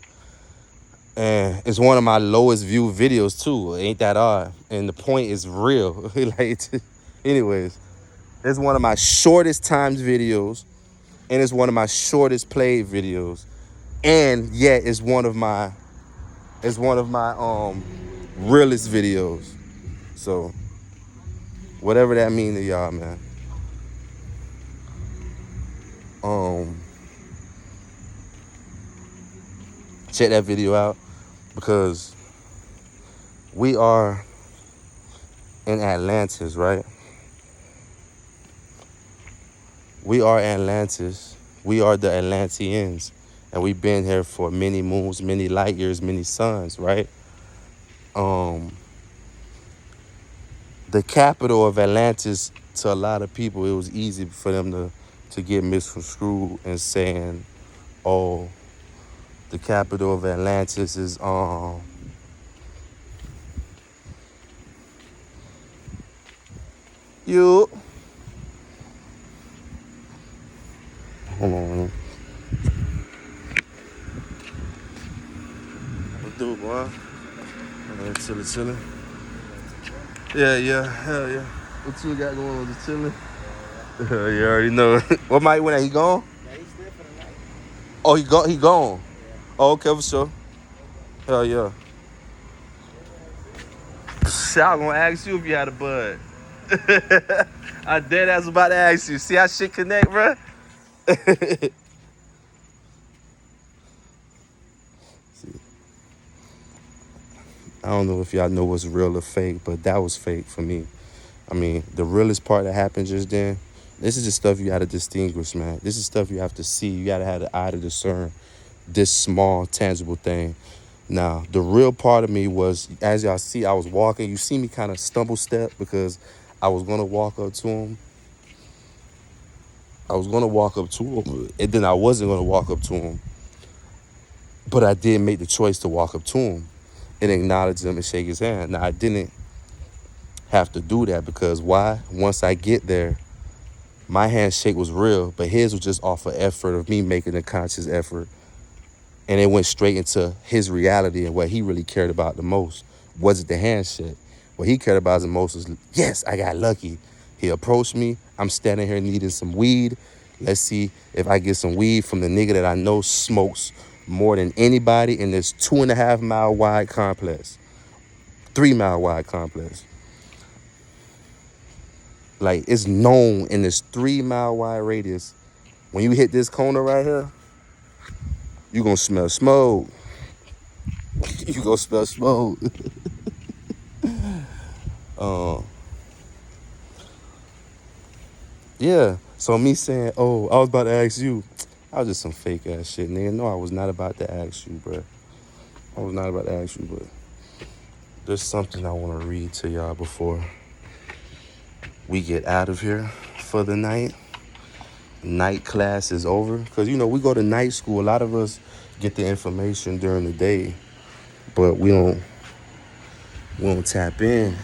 Speaker 1: And it's one of my lowest viewed videos too. Ain't that odd? And the point is real. Like, anyways, it's one of my shortest times videos, and it's one of my shortest played videos, and yet it's one of my realest videos. So whatever that mean to y'all, man. Check that video out because we are in Atlantis, right? We are Atlantis. We are the Atlanteans. And we've been here for many moons, many light years, many suns, right? The capital of Atlantis, to a lot of people, it was easy for them to get misconstrued and saying, oh, the capital of Atlantis is you. Hold on. What do, boy? Chilling. Yeah, hell yeah. What you got going on? Just chilling? You already know. What Mike went at? He gone?
Speaker 2: Yeah, he's there for the night.
Speaker 1: Oh, he gone.
Speaker 2: Yeah.
Speaker 1: Oh, okay, for sure. Hell yeah. Shit, I was gonna ask you if you had a bud. I dead ass about to ask you. See how shit connect, bro? I don't know if y'all know what's real or fake, but that was fake for me. I mean, the realest part that happened just then, this is the stuff you gotta distinguish, man. This is stuff you have to see. You gotta have the eye to discern this small, tangible thing. Now, the real part of me was, as y'all see, I was walking. You see me kind of stumble step because I was gonna walk up to him. And then I wasn't gonna walk up to him. But I did make the choice to walk up to him. and acknowledge him and shake his hand. Now, I didn't have to do that because why? Once I get there, my handshake was real, but his was just off of effort of me making a conscious effort. And it went straight into his reality and what he really cared about the most. Was it the handshake? What he cared about the most was, yes, I got lucky. He approached me. I'm standing here needing some weed. Let's see if I get some weed from the nigga that I know smokes more than anybody in this 2.5 mile wide complex, 3 mile wide complex. Like, it's known in this 3 mile wide radius. When you hit this corner right here, you gonna smell smoke. You gonna smell smoke. Yeah. So me saying, oh, I was about to ask you, I was just some fake ass shit, nigga. No, I was not about to ask you, bro. I was not about to ask you, but there's something I want to read to y'all before we get out of here for the night. Night class is over. Because, you know, we go to night school. A lot of us get the information during the day, but we don't tap in,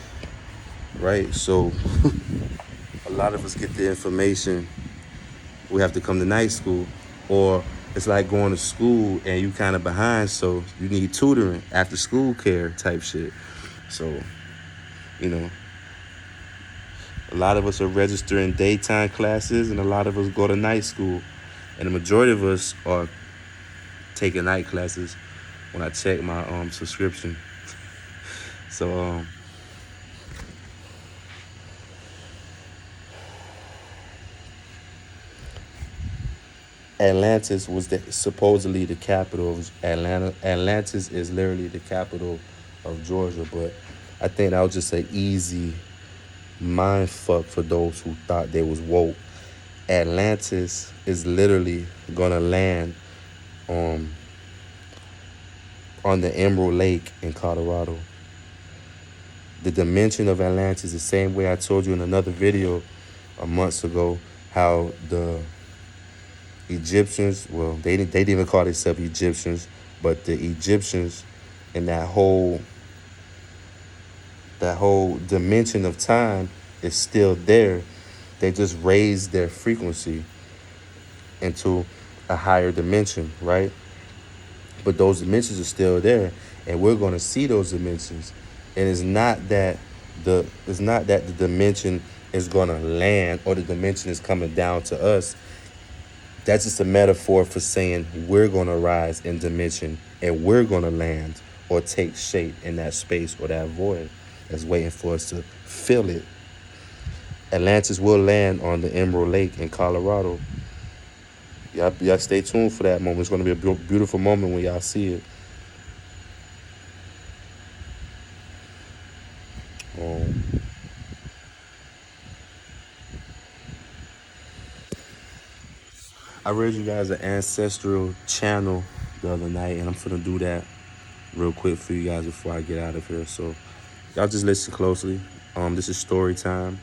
Speaker 1: right? So a lot of us get the information. We have to come to night school, or it's like going to school and you kind of behind, so you need tutoring, after school care type shit. So, you know, a lot of us are registering daytime classes and a lot of us go to night school. And the majority of us are taking night classes when I check my subscription. So, Atlantis was supposedly the capital of Atlanta. Atlantis is literally the capital of Georgia, but I think that was just an easy mind fuck for those who thought they was woke. Atlantis is literally gonna land on the Emerald Lake in Colorado. The dimension of Atlantis is the same way I told you in another video a months ago how the Egyptians, well, they didn't even call themselves Egyptians, but the Egyptians in that whole dimension of time is still there. They just raised their frequency into a higher dimension, right? But those dimensions are still there, and we're going to see those dimensions. And it's not that the dimension is going to land or the dimension is coming down to us. That's just a metaphor for saying we're going to rise in dimension and we're going to land or take shape in that space or that void that's waiting for us to fill it. Atlantis will land on the Emerald Lake in Colorado. Y'all stay tuned for that moment. It's going to be a beautiful moment when y'all see it. I read you guys an ancestral channel the other night, and I'm finna do that real quick for you guys before I get out of here. So y'all just listen closely. This is story time.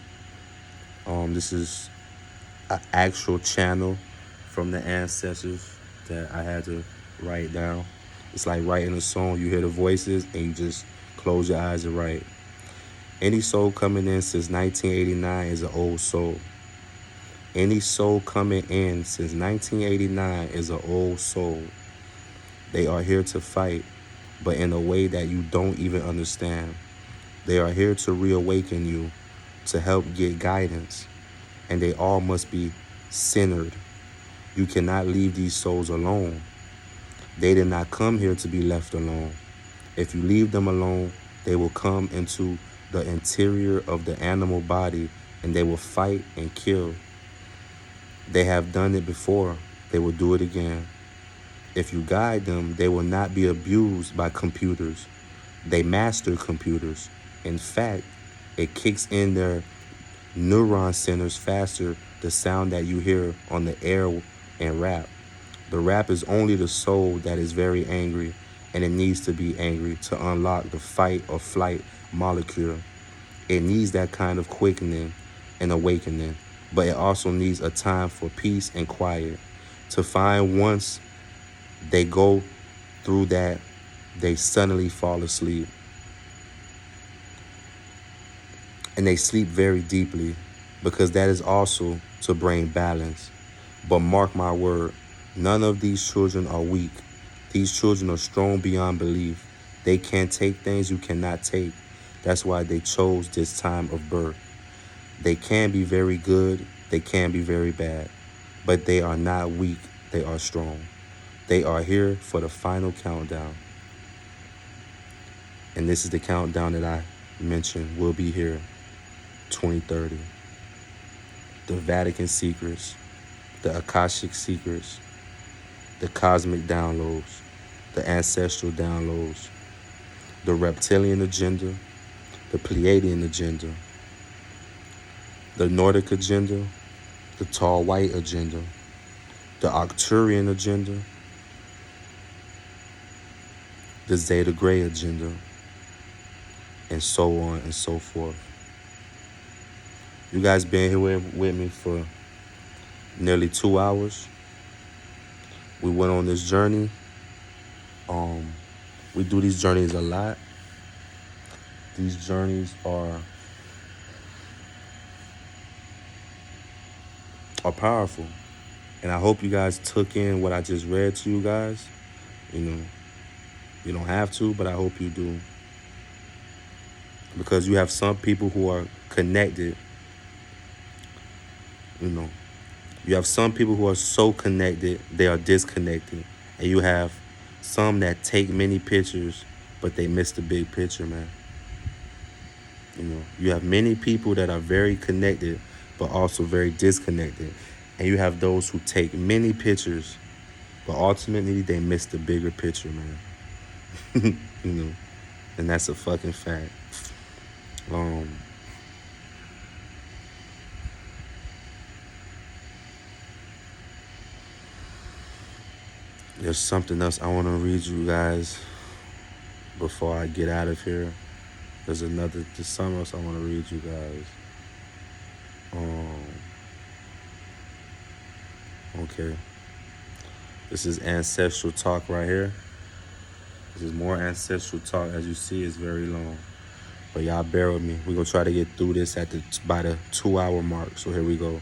Speaker 1: This is an actual channel from the ancestors that I had to write down. It's like writing a song. You hear the voices and you just close your eyes and write. Any soul coming in since 1989 is an old soul. Any soul coming in since 1989 is an old soul. They are here to fight, but in a way that you don't even understand. They are here to reawaken you, to help get guidance, and they all must be centered. You cannot leave these souls alone. They did not come here to be left alone. If you leave them alone, they will come into the interior of the animal body and they will fight and kill. They have done it before. They will do it again. If you guide them, they will not be abused by computers. They master computers. In fact, it kicks in their neuron centers faster, the sound that you hear on the air and rap. The rap is only the soul that is very angry, and it needs to be angry to unlock the fight or flight molecule. It needs that kind of quickening and awakening, but it also needs a time for peace and quiet. To find once they go through that they suddenly fall asleep. And they sleep very deeply because that is also to bring balance. But mark my word, none of these children are weak. These children are strong beyond belief. They can take things you cannot take. That's why they chose this time of birth. They can be very good, they can be very bad, but they are not weak, they are strong. They are here for the final countdown. And this is the countdown that I mentioned will be here 2030. The Vatican secrets, the Akashic secrets, the cosmic downloads, the ancestral downloads, the reptilian agenda, the Pleiadian agenda, the Nordic agenda, the tall white agenda, the Arcturian agenda, the Zeta Gray agenda, and so on and so forth. You guys been here with me for nearly 2 hours. We went on this journey. We do these journeys a lot. These journeys are powerful. And I hope you guys took in what I just read to you guys. You know, you don't have to, but I hope you do. Because you have some people who are connected. You know, you have some people who are so connected, they are disconnected. And you have some that take many pictures, but they miss the big picture, man. You know, you have many people that are very connected, but also very disconnected. And you have those who take many pictures, but ultimately they miss the bigger picture, man. You know, and that's a fucking fact. There's something else I want to read you guys before I get out of here. There's something else I want to read you guys. Okay. This is ancestral talk right here. This is more ancestral talk. As you see, it's very long. But y'all bear with me. We're going to try to get through this by the 2-hour mark. So here we go.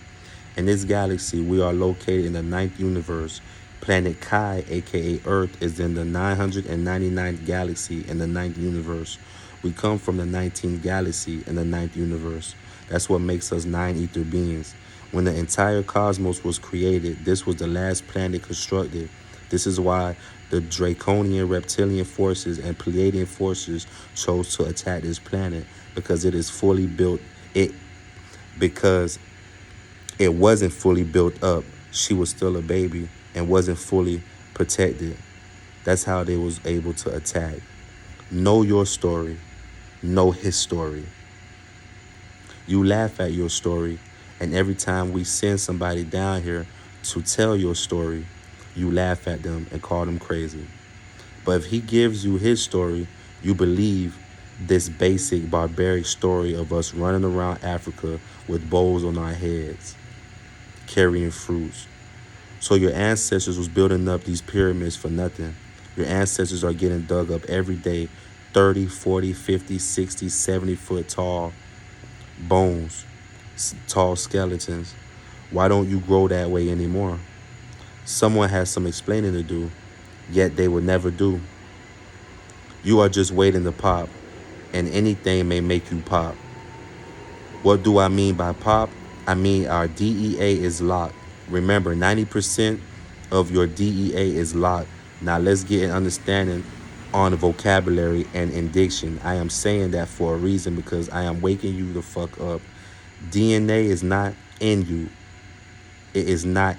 Speaker 1: In this galaxy, we are located in the 9th universe. Planet Kai, aka Earth, is in the 999th galaxy in the 9th universe. We come from the 19th galaxy in the 9th universe. That's what makes us 9 ether beings. When the entire cosmos was created, this was the last planet constructed. This is why the draconian reptilian forces and Pleiadian forces chose to attack this planet, because it is fully built. Because it wasn't fully built up. She was still a baby and wasn't fully protected. That's how they was able to attack. Know your story. Know his story. You laugh at your story, and every time we send somebody down here to tell your story, you laugh at them and call them crazy. But if he gives you his story, you believe this basic barbaric story of us running around Africa with bowls on our heads, carrying fruits. So your ancestors was building up these pyramids for nothing. Your ancestors are getting dug up every day, 30, 40, 50, 60, 70 foot tall bones, tall skeletons. Why don't you grow that way anymore? Someone has some explaining to do, yet they would never do. You are just waiting to pop, and anything may make you pop. What do I mean by pop? I mean our DEA is locked. Remember, 90% of your DEA is locked. Now let's get an understanding on the vocabulary and in diction. I am saying that for a reason, because I am waking you the fuck up. DNA is not in you. It is not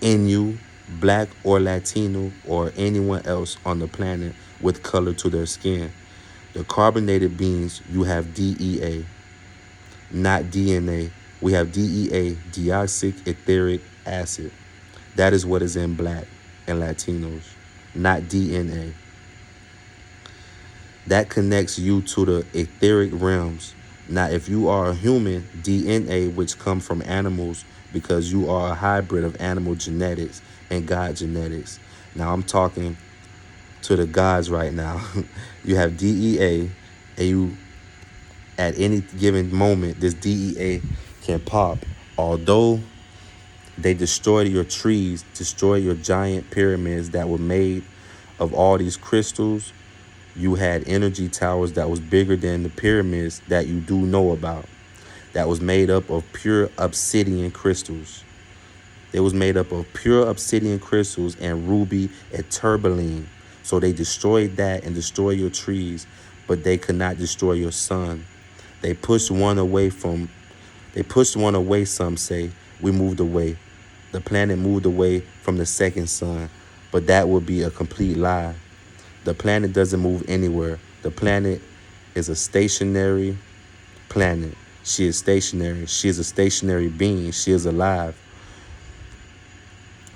Speaker 1: in you, black or Latino or anyone else on the planet with color to their skin. The carbonated beings, you have DEA, not DNA. We have DEA, deoxy etheric acid. That is what is in black and Latinos, not DNA. That connects you to the etheric realms. Now, if you are a human, DNA, which come from animals, because you are a hybrid of animal genetics and God genetics. Now, I'm talking to the gods right now. You have DEA, and you, at any given moment, this DEA can pop. Although they destroyed your trees, destroyed your giant pyramids that were made of all these crystals, you had energy towers that was bigger than the pyramids that you do know about, that was made up of pure obsidian crystals. It was made up of pure obsidian crystals and ruby and tourmaline. So they destroyed that and destroyed your trees, but they could not destroy your sun. They pushed one away from, they pushed one away, some say. We moved away. The planet moved away from the second sun, but that would be a complete lie. The planet doesn't move anywhere. The planet is a stationary planet. She is stationary. She is a stationary being. She is alive.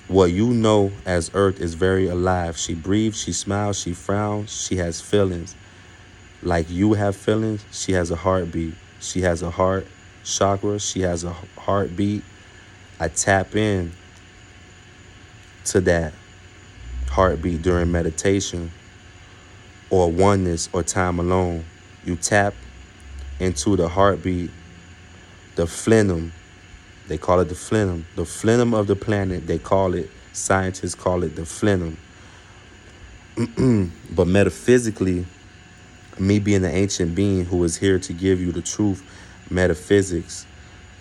Speaker 1: What you know as Earth is very alive. She breathes, she smiles, she frowns, she has feelings. Like you have feelings, she has a heartbeat. She has a heart chakra, she has a heartbeat. I tap in to that heartbeat during meditation or oneness or time alone. You tap into the heartbeat, the plenum. They call it the plenum. The plenum of the planet, they call it, scientists call it the plenum. But metaphysically, me being the ancient being who is here to give you the truth, metaphysics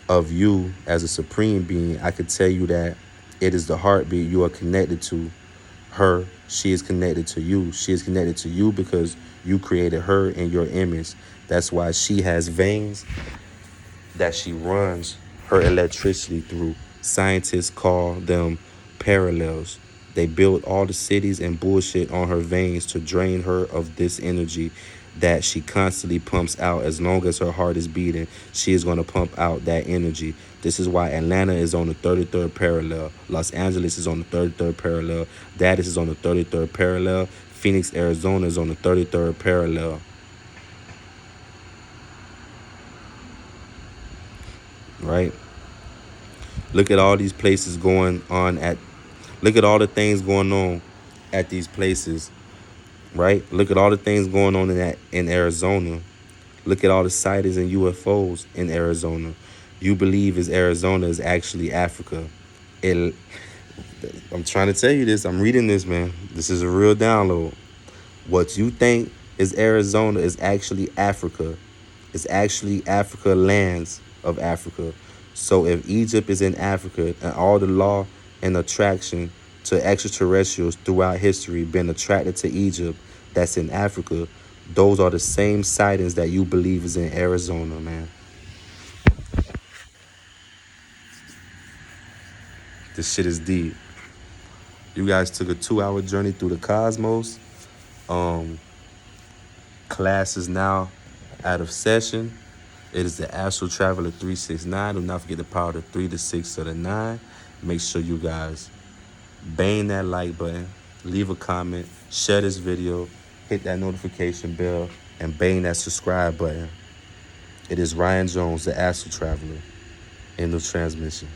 Speaker 1: of you as a supreme being, I could tell you that it is the heartbeat. You are connected to her. She is connected to you. She is connected to you because you created her in your image. That's why she has veins that she runs her electricity through. Scientists call them parallels. They built all the cities and bullshit on her veins to drain her of this energy that she constantly pumps out. As long as her heart is beating, she is going to pump out that energy. This is why Atlanta is on the 33rd parallel. Los Angeles is on the 33rd parallel. Dallas is on the 33rd parallel. Phoenix, Arizona is on the 33rd parallel. Right? Look at all these places going on at, look at all the things going on at these places, right? Look at all the things going on in Arizona. Look at all the sightings and UFOs in Arizona. You believe is Arizona is actually Africa. I'm trying to tell you this. I'm reading this, man. This is a real download. What you think is Arizona is actually Africa. It's actually Africa, lands of Africa. So if Egypt is in Africa and all the law and attraction to extraterrestrials throughout history been attracted to Egypt that's in Africa, those are the same sightings that you believe is in Arizona, man. This shit is deep. You guys took a 2-hour journey through the cosmos. Class is now out of session. It is the Astral Traveler 369. Do not forget the power of the 3, the 6, or the 9. Make sure you guys bang that like button, leave a comment, share this video, hit that notification bell, and bang that subscribe button. It is Ryan Jones, the Astral Traveler, in the transmission.